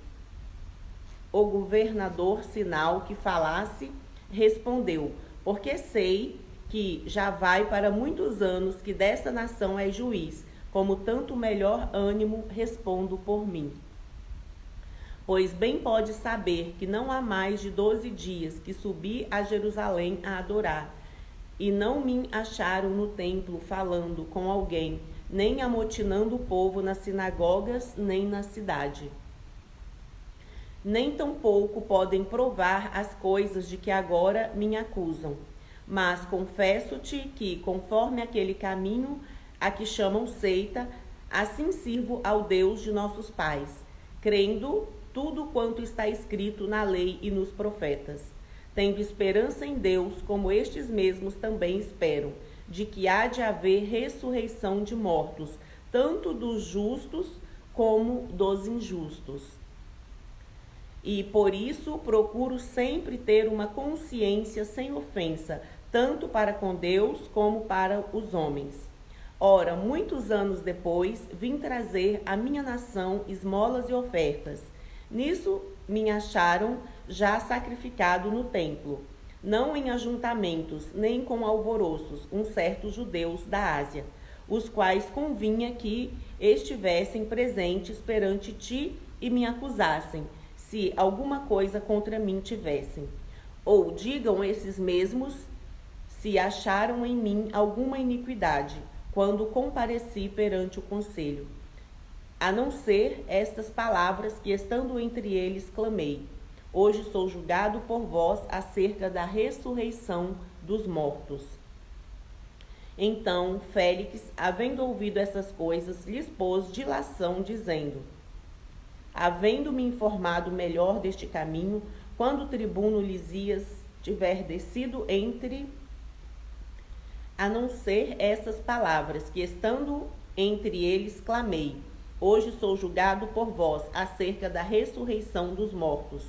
o governador sinal que falasse, respondeu: porque sei que já vai para muitos anos que desta nação és juiz, como tanto melhor ânimo respondo por mim. Pois bem pode saber que não há mais de 12 dias que subi a Jerusalém a adorar, e não me acharam no templo falando com alguém, nem amotinando o povo nas sinagogas, nem na cidade. Nem tampouco podem provar as coisas de que agora me acusam. Mas confesso-te que, conforme aquele caminho a que chamam seita, assim sirvo ao Deus de nossos pais, crendo tudo quanto está escrito na lei e nos profetas, tendo esperança em Deus, como estes mesmos também esperam, de que há de haver ressurreição de mortos, tanto dos justos como dos injustos. E por isso procuro sempre ter uma consciência sem ofensa, tanto para com Deus como para os homens. Ora, muitos anos depois, vim trazer à minha nação esmolas e ofertas. Nisso me acharam já sacrificado no templo, não em ajuntamentos, nem com alvoroços, uns certos judeus da Ásia, os quais convinha que estivessem presentes perante ti e me acusassem, se alguma coisa contra mim tivessem. Ou digam esses mesmos se acharam em mim alguma iniquidade, quando compareci perante o conselho. A não ser estas palavras que, estando entre eles, clamei. Hoje sou julgado por vós acerca da ressurreição dos mortos. Então Félix, havendo ouvido essas coisas, lhes pôs dilação, dizendo: havendo-me informado melhor deste caminho, quando o tribuno Lisias tiver descido a não ser essas palavras, que estando entre eles clamei, hoje sou julgado por vós acerca da ressurreição dos mortos.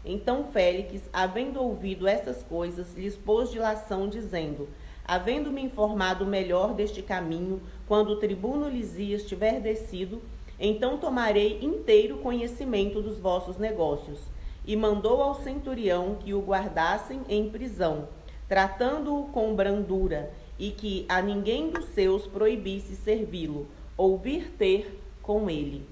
Então Félix, havendo ouvido essas coisas, lhes pôs dilação, dizendo: havendo-me informado melhor deste caminho, quando o tribuno Lisias tiver descido, então tomarei inteiro conhecimento dos vossos negócios. E mandou ao centurião que o guardassem em prisão, tratando-o com brandura, e que a ninguém dos seus proibisse servi-lo, ou vir ter com ele.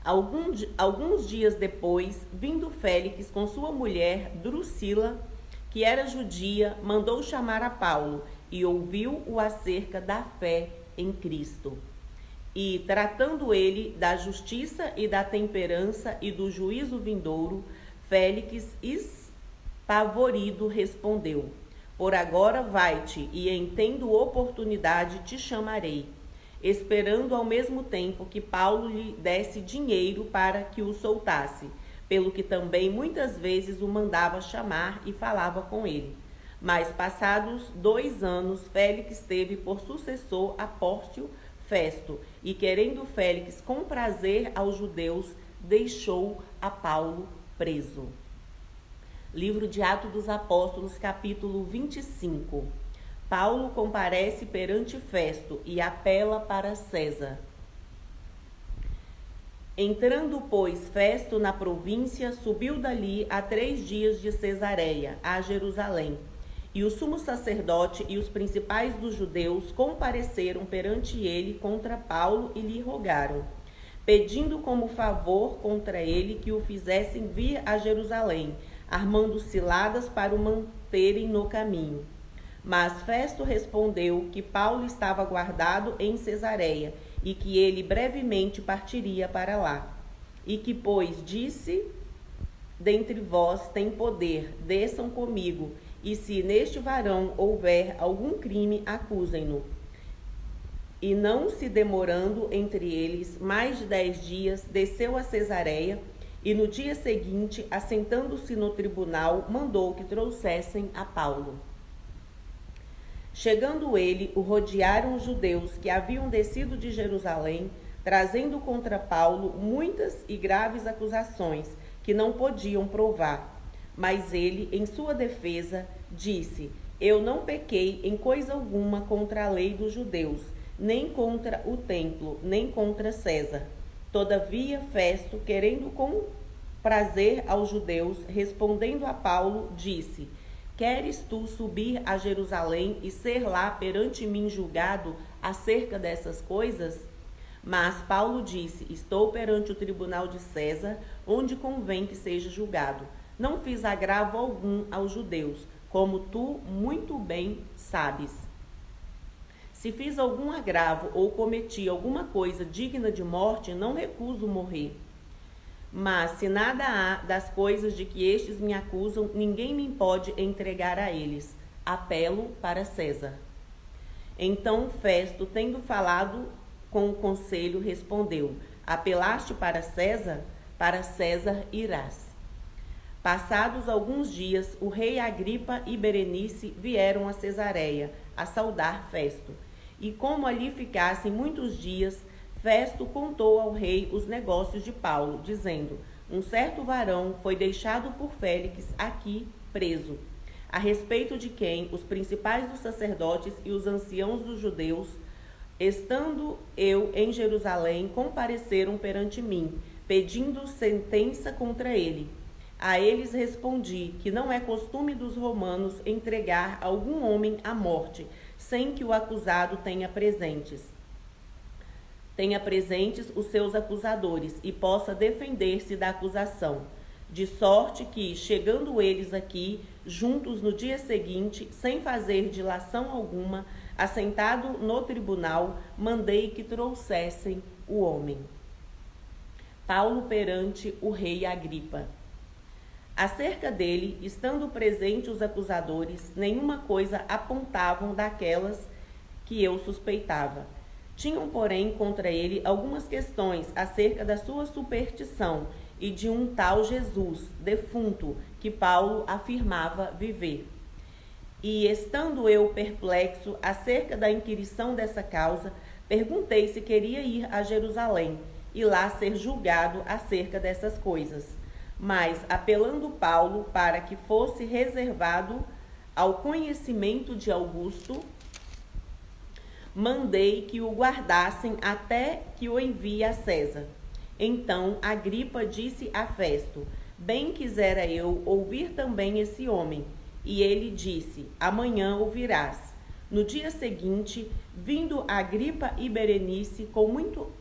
Alguns dias depois, vindo Félix com sua mulher Drusila, que era judia, mandou chamar a Paulo, e ouviu-o acerca da fé em Cristo. E, tratando ele da justiça e da temperança e do juízo vindouro, Félix, espavorido, respondeu: por agora vai-te, e em tendo oportunidade te chamarei, esperando ao mesmo tempo que Paulo lhe desse dinheiro para que o soltasse, pelo que também muitas vezes o mandava chamar e falava com ele. Mas passados 2 anos, Félix teve por sucessor a Pórcio Festo, e querendo Félix comprazer aos judeus, deixou a Paulo preso. Livro de Atos dos Apóstolos, capítulo 25. Paulo comparece perante Festo e apela para César. Entrando, pois, Festo na província, subiu dali a 3 dias de Cesareia, a Jerusalém. E o sumo sacerdote e os principais dos judeus compareceram perante ele contra Paulo e lhe rogaram, pedindo como favor contra ele que o fizessem vir a Jerusalém, armando ciladas para o manterem no caminho. Mas Festo respondeu que Paulo estava guardado em Cesareia e que ele brevemente partiria para lá. E que, pois, disse: dentre vós tem poder, desçam comigo, e se neste varão houver algum crime, acusem-no. E não se demorando entre eles mais de 10 dias, desceu a Cesareia, e no dia seguinte, assentando-se no tribunal, mandou que trouxessem a Paulo. Chegando ele, o rodearam os judeus que haviam descido de Jerusalém, trazendo contra Paulo muitas e graves acusações, que não podiam provar. Mas ele, em sua defesa, disse: eu não pequei em coisa alguma contra a lei dos judeus, nem contra o templo, nem contra César. Todavia, Festo, querendo comprazer aos judeus, respondendo a Paulo, disse: queres tu subir a Jerusalém e ser lá perante mim julgado acerca dessas coisas? Mas Paulo disse: estou perante o tribunal de César, onde convém que seja julgado. Não fiz agravo algum aos judeus, como tu muito bem sabes. Se fiz algum agravo ou cometi alguma coisa digna de morte, não recuso morrer. Mas se nada há das coisas de que estes me acusam, ninguém me pode entregar a eles. Apelo para César. Então Festo, tendo falado com o conselho, respondeu: apelaste para César? Para César irás. Passados alguns dias, o rei Agripa e Berenice vieram a Cesareia a saudar Festo. E como ali ficassem muitos dias, Festo contou ao rei os negócios de Paulo, dizendo: um certo varão foi deixado por Félix aqui preso, a respeito de quem os principais dos sacerdotes e os anciãos dos judeus, estando eu em Jerusalém, compareceram perante mim, pedindo sentença contra ele. A eles respondi que não é costume dos romanos entregar algum homem à morte, sem que o acusado tenha presentes os seus acusadores e possa defender-se da acusação. De sorte que, chegando eles aqui, juntos no dia seguinte, sem fazer dilação alguma, assentado no tribunal, mandei que trouxessem o homem. Paulo perante o rei Agripa. Acerca dele, estando presentes os acusadores, nenhuma coisa apontavam daquelas que eu suspeitava. Tinham, porém, contra ele algumas questões acerca da sua superstição e de um tal Jesus, defunto, que Paulo afirmava viver. E, estando eu perplexo acerca da inquirição dessa causa, perguntei se queria ir a Jerusalém e lá ser julgado acerca dessas coisas. Mas, apelando Paulo para que fosse reservado ao conhecimento de Augusto, mandei que o guardassem até que o envie a César. Então Agripa disse a Festo: bem quisera eu ouvir também esse homem. E ele disse: amanhã ouvirás. No dia seguinte, vindo Agripa e Berenice com muito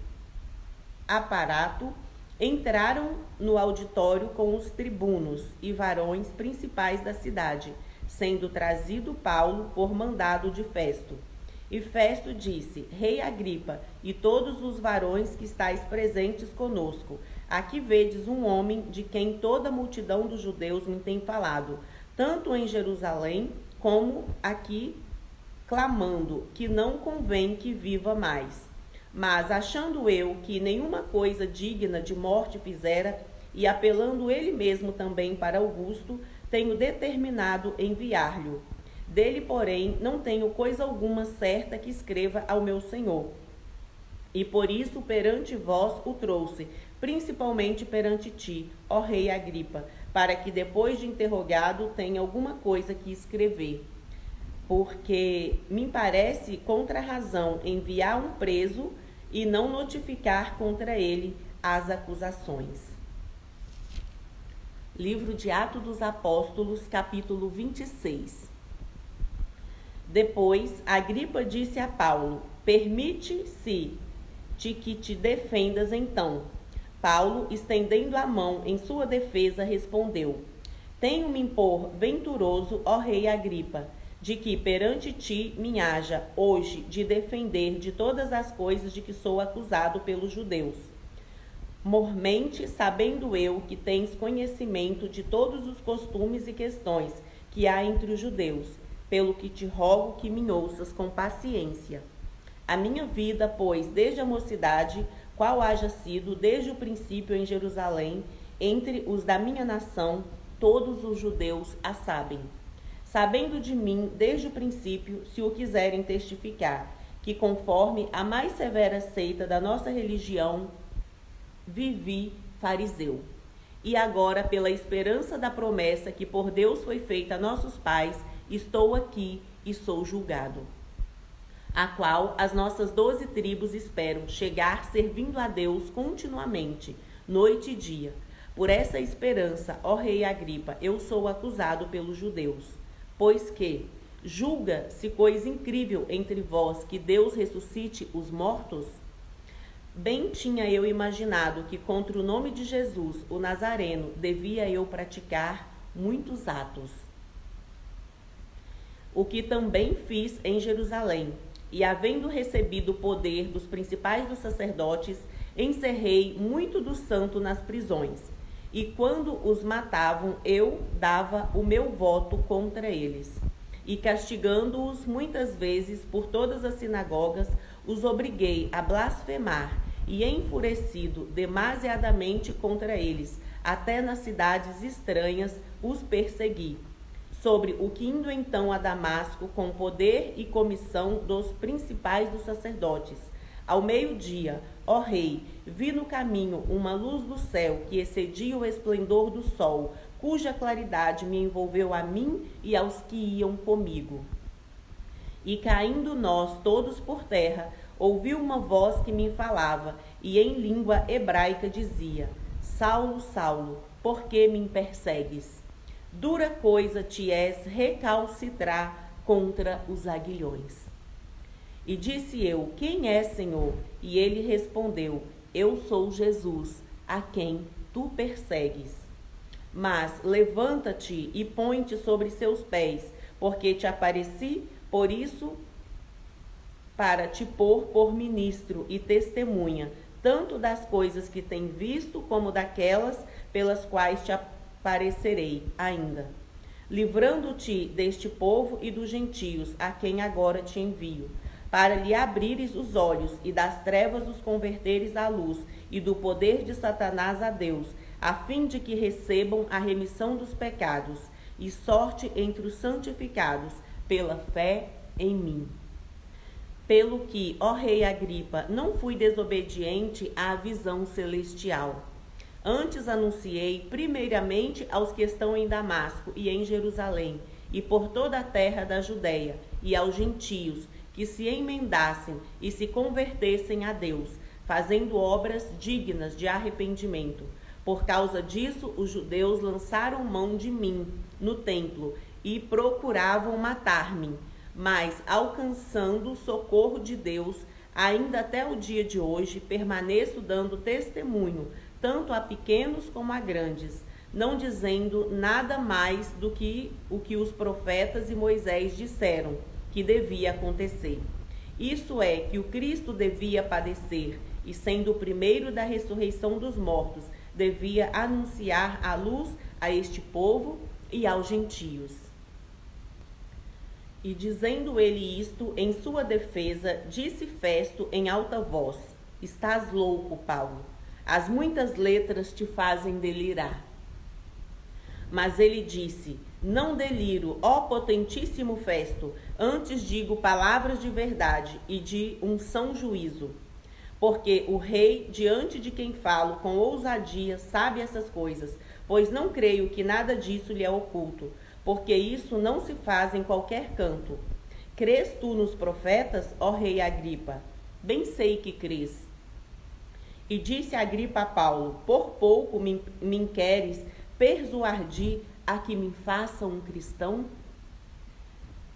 aparato, entraram no auditório com os tribunos e varões principais da cidade, sendo trazido Paulo por mandado de Festo. E Festo disse: Rei Agripa, e todos os varões que estáis presentes conosco, aqui vedes um homem de quem toda a multidão dos judeus me tem falado, tanto em Jerusalém como aqui, clamando que não convém que viva mais. Mas, achando eu que nenhuma coisa digna de morte fizera, e apelando ele mesmo também para Augusto, tenho determinado enviar-lhe. Dele, porém, não tenho coisa alguma certa que escreva ao meu senhor. E por isso perante vós o trouxe, principalmente perante ti, ó rei Agripa, para que depois de interrogado tenha alguma coisa que escrever. Porque me parece contra a razão enviar um preso e não notificar contra ele as acusações. Livro de Atos dos Apóstolos, capítulo 26. Depois, Agripa disse a Paulo: permite-se que te defendas então. Paulo, estendendo a mão em sua defesa, respondeu: tenho-me por venturoso, ó rei Agripa, de que perante ti me haja hoje de defender de todas as coisas de que sou acusado pelos judeus. Mormente sabendo eu que tens conhecimento de todos os costumes e questões que há entre os judeus, pelo que te rogo que me ouças com paciência. A minha vida, pois, desde a mocidade, qual haja sido desde o princípio em Jerusalém, entre os da minha nação, todos os judeus a sabem. Sabendo de mim, desde o princípio, se o quiserem testificar, que conforme a mais severa seita da nossa religião, vivi fariseu. E agora, pela esperança da promessa que por Deus foi feita a nossos pais, estou aqui e sou julgado, a qual as nossas 12 tribos esperam chegar servindo a Deus continuamente, noite e dia. Por essa esperança, ó rei Agripa, eu sou acusado pelos judeus. Pois que, julga-se coisa incrível entre vós que Deus ressuscite os mortos? Bem tinha eu imaginado que contra o nome de Jesus, o Nazareno, devia eu praticar muitos atos. O que também fiz em Jerusalém. E havendo recebido o poder dos principais dos sacerdotes, encerrei muito do santo nas prisões. E quando os matavam, eu dava o meu voto contra eles. E castigando-os muitas vezes por todas as sinagogas, os obriguei a blasfemar, e enfurecido demasiadamente contra eles, até nas cidades estranhas os persegui. Sobre o que indo então a Damasco com poder e comissão dos principais dos sacerdotes. Ao meio-dia, ó rei, vi no caminho uma luz do céu que excedia o esplendor do sol, cuja claridade me envolveu a mim e aos que iam comigo. E caindo nós todos por terra, ouvi uma voz que me falava, e em língua hebraica dizia: Saulo, Saulo, por que me persegues? Dura coisa te és recalcitrar contra os aguilhões. E disse eu: Quem é, Senhor? E ele respondeu: Eu sou Jesus, a quem tu persegues. Mas levanta-te e põe-te sobre seus pés, porque te apareci, por isso, para te pôr por ministro e testemunha, tanto das coisas que tem visto, como daquelas pelas quais te aparecerei ainda, livrando-te deste povo e dos gentios, a quem agora te envio, para lhe abrires os olhos e das trevas os converteres à luz, e do poder de Satanás a Deus, a fim de que recebam a remissão dos pecados e sorte entre os santificados, pela fé em mim. Pelo que, ó rei Agripa, não fui desobediente à visão celestial. Antes anunciei primeiramente aos que estão em Damasco e em Jerusalém, e por toda a terra da Judéia, e aos gentios, que se emendassem e se convertessem a Deus, fazendo obras dignas de arrependimento. Por causa disso, os judeus lançaram mão de mim no templo e procuravam matar-me, mas, alcançando o socorro de Deus, ainda até o dia de hoje, permaneço dando testemunho, tanto a pequenos como a grandes, não dizendo nada mais do que o que os profetas e Moisés disseram que devia acontecer. Isso é, que o Cristo devia padecer, e sendo o primeiro da ressurreição dos mortos, devia anunciar a luz a este povo e aos gentios. E dizendo ele isto em sua defesa, disse Festo em alta voz: Estás louco, Paulo. As muitas letras te fazem delirar. Mas ele disse: Não deliro, ó potentíssimo Festo, antes digo palavras de verdade e de um são juízo. Porque o rei, diante de quem falo com ousadia, sabe essas coisas, pois não creio que nada disso lhe é oculto, porque isso não se faz em qualquer canto. Crês tu nos profetas, ó rei Agripa? Bem sei que crês. E disse Agripa a Paulo: Por pouco me queres persuadir a que me faça um cristão?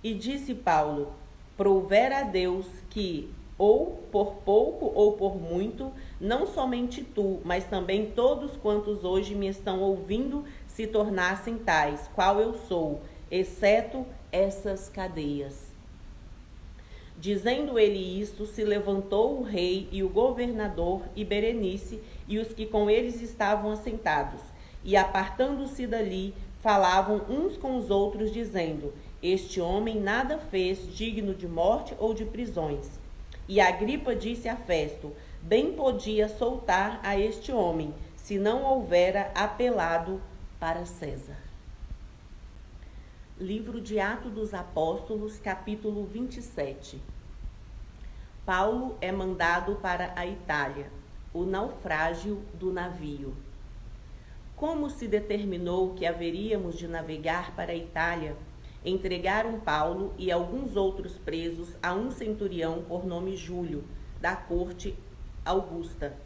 E disse Paulo: Prouver a Deus que, ou por pouco ou por muito, não somente tu, mas também todos quantos hoje me estão ouvindo se tornassem tais, qual eu sou, exceto essas cadeias. Dizendo ele isto, se levantou o rei e o governador e Berenice e os que com eles estavam assentados, e apartando-se dali, falavam uns com os outros, dizendo: Este homem nada fez digno de morte ou de prisões. E Agripa disse a Festo: Bem podia soltar a este homem, se não houvera apelado para César. Livro de Atos dos Apóstolos, capítulo 27. Paulo é mandado para a Itália. O naufrágio do navio. Como se determinou que haveríamos de navegar para a Itália, entregaram Paulo e alguns outros presos a um centurião por nome Júlio, da corte Augusta.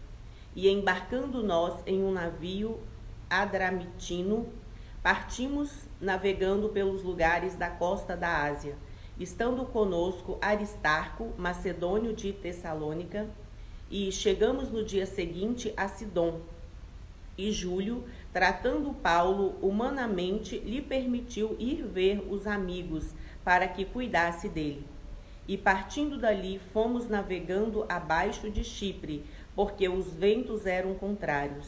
E embarcando nós em um navio adramitino, partimos navegando pelos lugares da costa da Ásia, estando conosco Aristarco, macedônio de Tessalônica, e chegamos no dia seguinte a Sidom. E Júlio, tratando Paulo humanamente, lhe permitiu ir ver os amigos para que cuidasse dele. E partindo dali, fomos navegando abaixo de Chipre, porque os ventos eram contrários.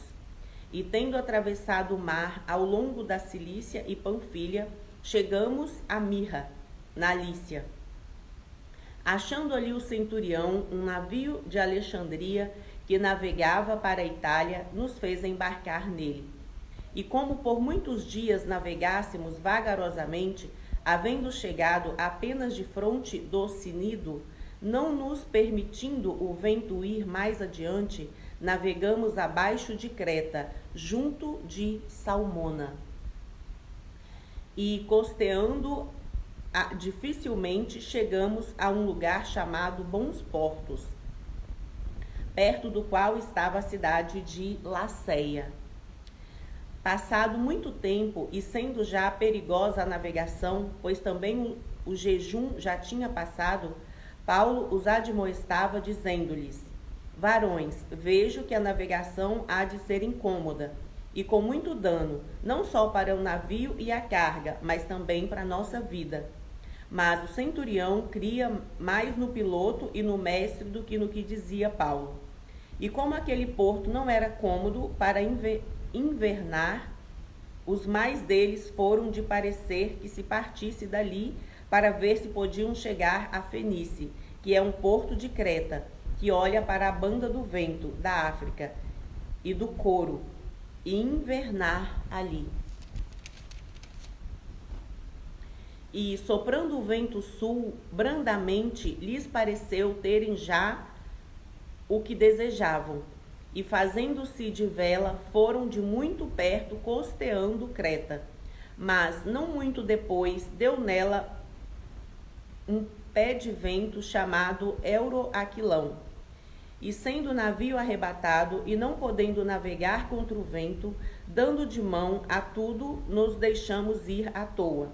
E tendo atravessado o mar ao longo da Cilícia e Panfilha, chegamos a Mirra, na Lícia. Achando ali o centurião, um navio de Alexandria que navegava para a Itália, nos fez embarcar nele. E como por muitos dias navegássemos vagarosamente, havendo chegado apenas de fronte do Cnido, não nos permitindo o vento ir mais adiante, navegamos abaixo de Creta, junto de Salmona. E costeando dificilmente chegamos a um lugar chamado Bons Portos, perto do qual estava a cidade de Laceia. Passado muito tempo e sendo já perigosa a navegação, pois também o jejum já tinha passado, Paulo os admoestava, dizendo-lhes: varões, vejo que a navegação há de ser incômoda e com muito dano, não só para o navio e a carga, mas também para a nossa vida. Mas o centurião cria mais no piloto e no mestre do que no que dizia Paulo. E como aquele porto não era cômodo para invernar, os mais deles foram de parecer que se partisse dali para ver se podiam chegar a Fenice, que é um porto de Creta, que olha para a banda do vento da África e do Coro, e invernar ali. E soprando o vento sul brandamente, lhes pareceu terem já o que desejavam, e fazendo-se de vela, foram de muito perto costeando Creta. Mas não muito depois deu nela um pé de vento chamado Euroaquilão. E sendo o navio arrebatado e não podendo navegar contra o vento, dando de mão a tudo, nos deixamos ir à toa.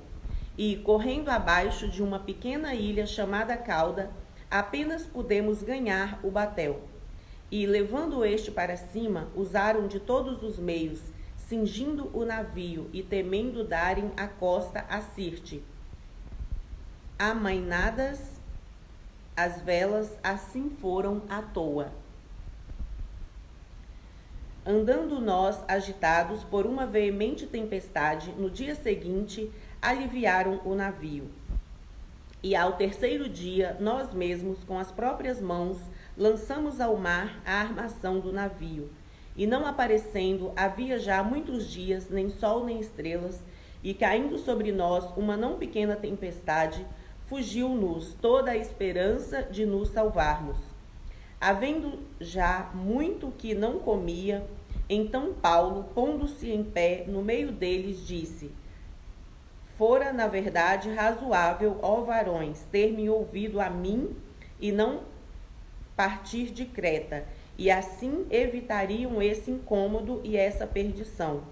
E, correndo abaixo de uma pequena ilha chamada Cauda, apenas pudemos ganhar o batel. E, levando este para cima, usaram de todos os meios, cingindo o navio e temendo darem a costa a Sirte. Amainadas as velas, assim foram à toa. Andando nós agitados por uma veemente tempestade, no dia seguinte aliviaram o navio. E ao terceiro dia, nós mesmos, com as próprias mãos, lançamos ao mar a armação do navio. E não aparecendo, havia já muitos dias, nem sol nem estrelas, e caindo sobre nós uma não pequena tempestade, fugiu-nos toda a esperança de nos salvarmos. Havendo já muito que não comia, então Paulo, pondo-se em pé no meio deles, disse: fora, na verdade, razoável, ó varões, ter-me ouvido a mim e não partir de Creta, e assim evitariam esse incômodo e essa perdição.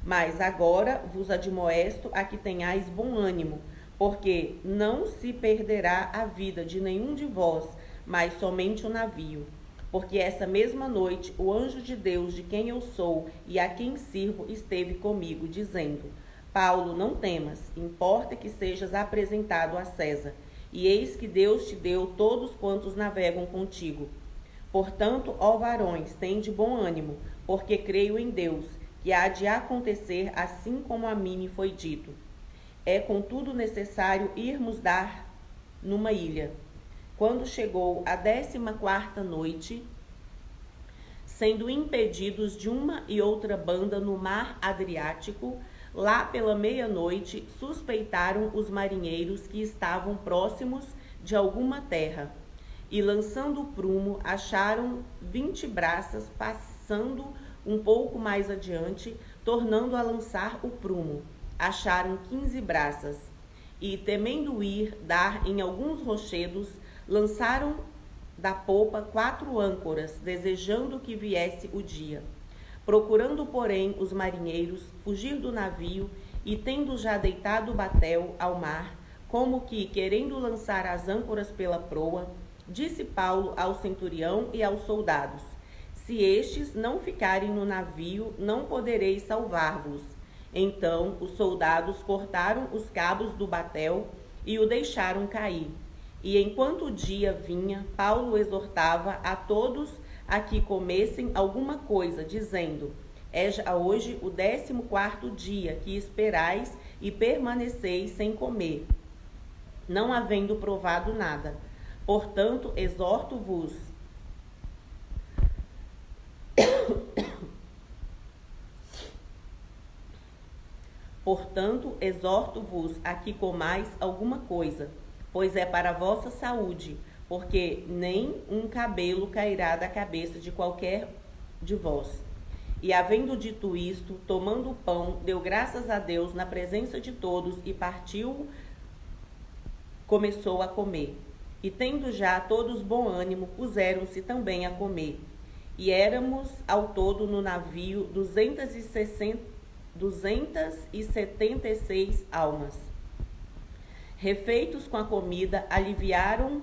Mas agora vos admoesto a que tenhais bom ânimo, porque não se perderá a vida de nenhum de vós, mas somente o navio. Porque essa mesma noite o anjo de Deus, de quem eu sou e a quem sirvo, esteve comigo, dizendo: Paulo, não temas, importa que sejas apresentado a César, e eis que Deus te deu todos quantos navegam contigo. Portanto, ó varões, tende bom ânimo, porque creio em Deus, que há de acontecer assim como a mim me foi dito. É, contudo, necessário irmos dar numa ilha. Quando chegou a 14ª noite, sendo impedidos de uma e outra banda no mar Adriático, lá pela meia-noite suspeitaram os marinheiros que estavam próximos de alguma terra, e lançando o prumo, acharam 20 braças, passando um pouco mais adiante, tornando a lançar o prumo. Acharam 15 braças, e temendo ir dar em alguns rochedos, lançaram da popa 4 âncoras, desejando que viesse o dia. Procurando, porém, os marinheiros fugir do navio, e tendo já deitado o batel ao mar, como que, querendo lançar as âncoras pela proa, Disse Paulo ao centurião e aos soldados: se estes não ficarem no navio, não podereis salvar-vos. Então os soldados cortaram os cabos do batel e o deixaram cair. E enquanto o dia vinha, Paulo exortava a todos a que comessem alguma coisa, dizendo: é já hoje o 14º dia que esperais e permaneceis sem comer, não havendo provado nada. Portanto, exorto-vos a que comais alguma coisa, pois é para a vossa saúde, porque nem um cabelo cairá da cabeça de qualquer de vós. E havendo dito isto, tomando o pão, deu graças a Deus na presença de todos e partiu, começou a comer. E tendo já todos bom ânimo, puseram-se também a comer. E éramos ao todo no navio 276 almas. Refeitos com a comida, aliviaram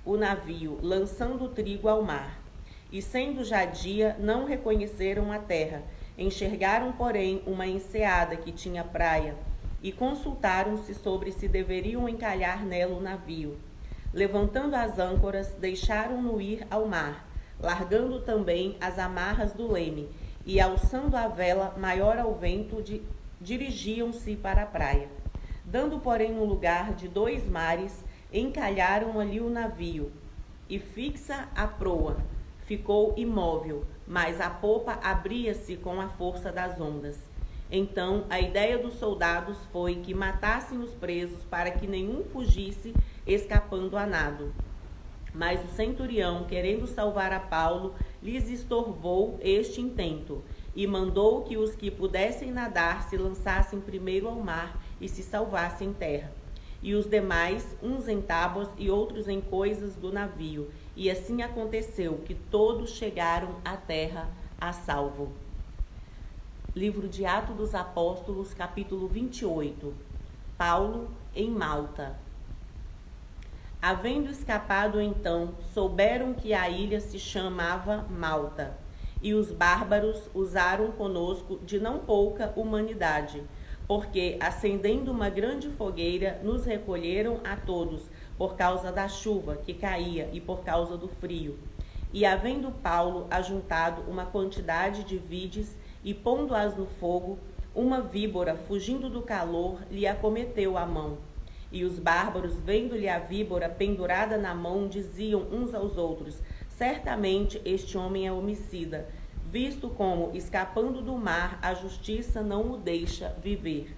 o navio, lançando o trigo ao mar. E sendo já dia, não reconheceram a terra. Enxergaram, porém, uma enseada que tinha praia, e consultaram-se sobre se deveriam encalhar nela o navio. Levantando as âncoras, deixaram-no ir ao mar, largando também as amarras do leme, e alçando a vela maior ao vento, dirigiam-se para a praia. Dando, porém, um lugar de 2 mares, encalharam ali o navio, e fixa a proa, ficou imóvel, mas a popa abria-se com a força das ondas. Então, a ideia dos soldados foi que matassem os presos para que nenhum fugisse, escapando a nado. Mas o centurião, querendo salvar a Paulo, lhes estorvou este intento, e mandou que os que pudessem nadar se lançassem primeiro ao mar e se salvassem em terra. E os demais, uns em tábuas e outros em coisas do navio. E assim aconteceu que todos chegaram à terra a salvo. Livro de Atos dos Apóstolos, capítulo 28. Paulo em Malta. Havendo escapado então, souberam que a ilha se chamava Malta, e os bárbaros usaram conosco de não pouca humanidade, porque, acendendo uma grande fogueira, nos recolheram a todos, por causa da chuva que caía e por causa do frio. E havendo Paulo ajuntado uma quantidade de vides e pondo-as no fogo, uma víbora, fugindo do calor, lhe acometeu a mão. E os bárbaros, vendo-lhe a víbora pendurada na mão, diziam uns aos outros: certamente este homem é homicida, visto como, escapando do mar, a justiça não o deixa viver.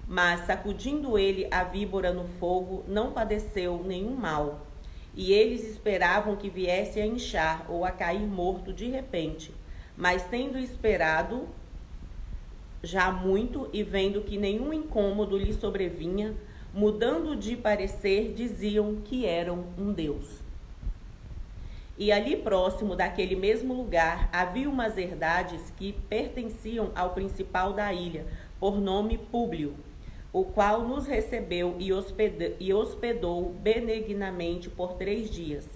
Mas, sacudindo ele a víbora no fogo, não padeceu nenhum mal. E eles esperavam que viesse a inchar ou a cair morto de repente. Mas, tendo esperado já muito e vendo que nenhum incômodo lhe sobrevinha, mudando de parecer, diziam que eram um deus. E ali próximo daquele mesmo lugar havia umas herdades que pertenciam ao principal da ilha, por nome Públio, o qual nos recebeu e hospedou benignamente por 3 dias.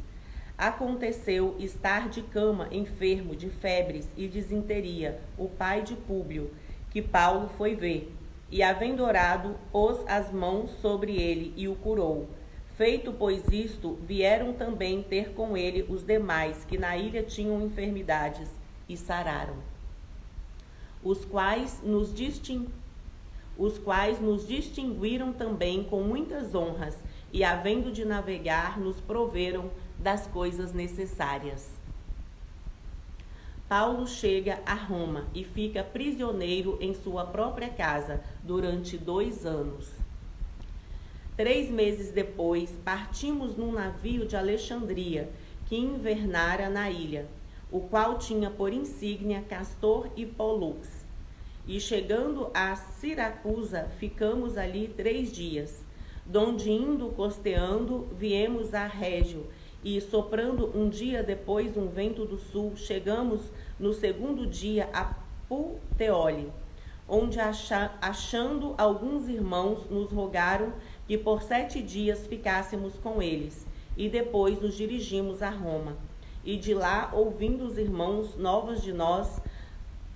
Aconteceu estar de cama enfermo de febres e disenteria o pai de Públio, que Paulo foi ver, e havendo orado, pôs as mãos sobre ele e o curou. Feito, pois, isto, vieram também ter com ele os demais que na ilha tinham enfermidades, e sararam. Os quais nos distinguiram também com muitas honras, e havendo de navegar, nos proveram das coisas necessárias. Paulo chega a Roma e fica prisioneiro em sua própria casa durante 2 anos. 3 meses depois, partimos num navio de Alexandria, que invernara na ilha, o qual tinha por insígnia Castor e Pólux. E chegando a Siracusa, ficamos ali 3 dias, donde indo costeando, viemos a Régio, e soprando um dia depois um vento do sul, chegamos no 2º dia a Puteoli, onde achando alguns irmãos nos rogaram que por 7 dias ficássemos com eles. e depois nos dirigimos a Roma. E de lá, ouvindo os irmãos novas de nós,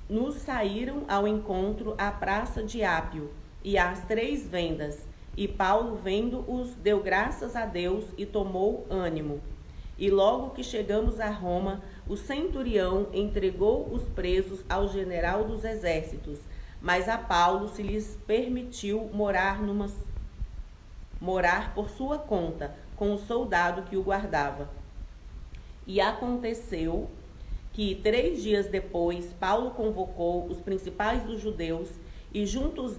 nos saíram ao encontro à praça de Ápio e às 3 vendas. E Paulo, vendo-os, deu graças a Deus e tomou ânimo. E logo que chegamos a Roma, o centurião entregou os presos ao general dos exércitos, mas a Paulo se lhes permitiu morar por sua conta, com o soldado que o guardava. E aconteceu que 3 dias depois Paulo convocou os principais dos judeus e juntos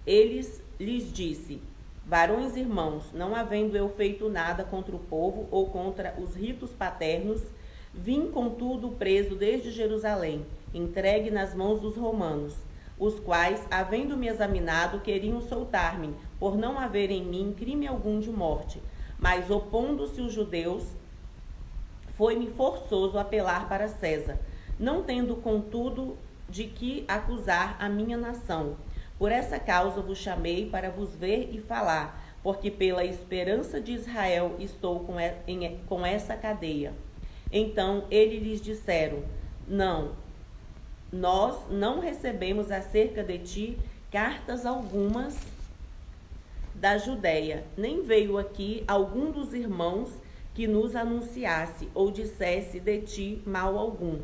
eles lhes disse: varões irmãos, não havendo eu feito nada contra o povo ou contra os ritos paternos, vim contudo preso desde Jerusalém, entregue nas mãos dos romanos, os quais, havendo-me examinado, queriam soltar-me, por não haver em mim crime algum de morte. Mas, opondo-se os judeus, foi-me forçoso apelar para César, não tendo, contudo, de que acusar a minha nação. Por essa causa vos chamei para vos ver e falar, porque pela esperança de Israel estou com essa cadeia. Então eles lhes disseram: não, nós não recebemos acerca de ti cartas algumas da Judéia, nem veio aqui algum dos irmãos que nos anunciasse ou dissesse de ti mal algum.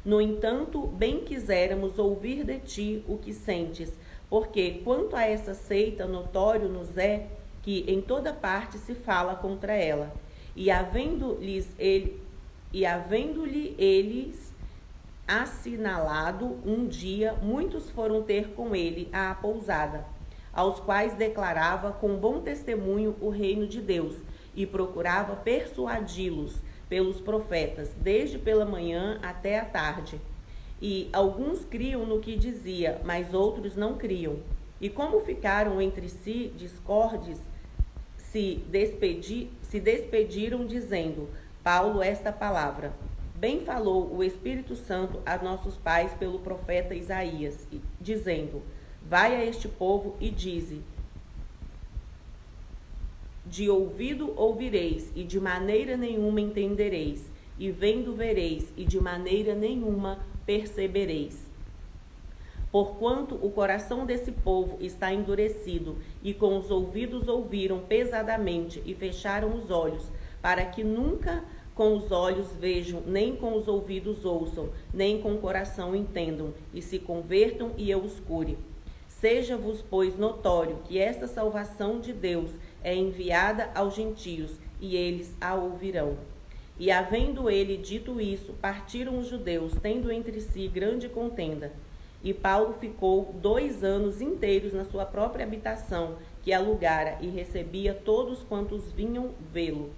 No entanto, bem quiséramos ouvir de ti o que sentes, porque quanto a essa seita, notório nos é que em toda parte se fala contra ela. E havendo-lhe eles assinalado um dia, muitos foram ter com ele à pousada, aos quais declarava com bom testemunho o reino de Deus, e procurava persuadi-los pelos profetas, desde pela manhã até a tarde. E alguns criam no que dizia, mas outros não criam. E como ficaram entre si discordes, se despediram, dizendo: Paulo, esta palavra. Bem falou o Espírito Santo a nossos pais pelo profeta Isaías, dizendo: vai a este povo e dize: de ouvido ouvireis, e de maneira nenhuma entendereis, e vendo vereis, e de maneira nenhuma percebereis. Porquanto o coração desse povo está endurecido, e com os ouvidos ouviram pesadamente, e fecharam os olhos, para que nunca com os olhos vejam, nem com os ouvidos ouçam, nem com o coração entendam, e se convertam e eu os cure. Seja-vos, pois, notório que esta salvação de Deus é enviada aos gentios, e eles a ouvirão. E havendo ele dito isso, partiram os judeus, tendo entre si grande contenda. E Paulo ficou 2 anos inteiros na sua própria habitação, que alugara, e recebia todos quantos vinham vê-lo,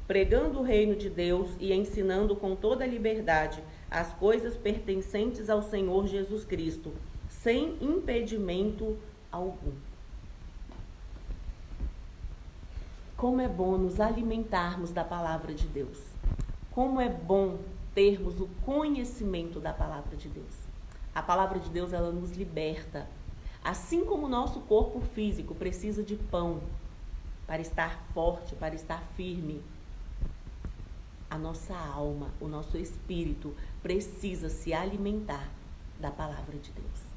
pregando o reino de Deus e ensinando com toda a liberdade as coisas pertencentes ao Senhor Jesus Cristo, sem impedimento algum. Como é bom nos alimentarmos da palavra de Deus. Como é bom termos o conhecimento da palavra de Deus. A palavra de Deus, ela nos liberta. Assim como o nosso corpo físico precisa de pão para estar forte, para estar firme, a nossa alma, o nosso espírito precisa se alimentar da palavra de Deus.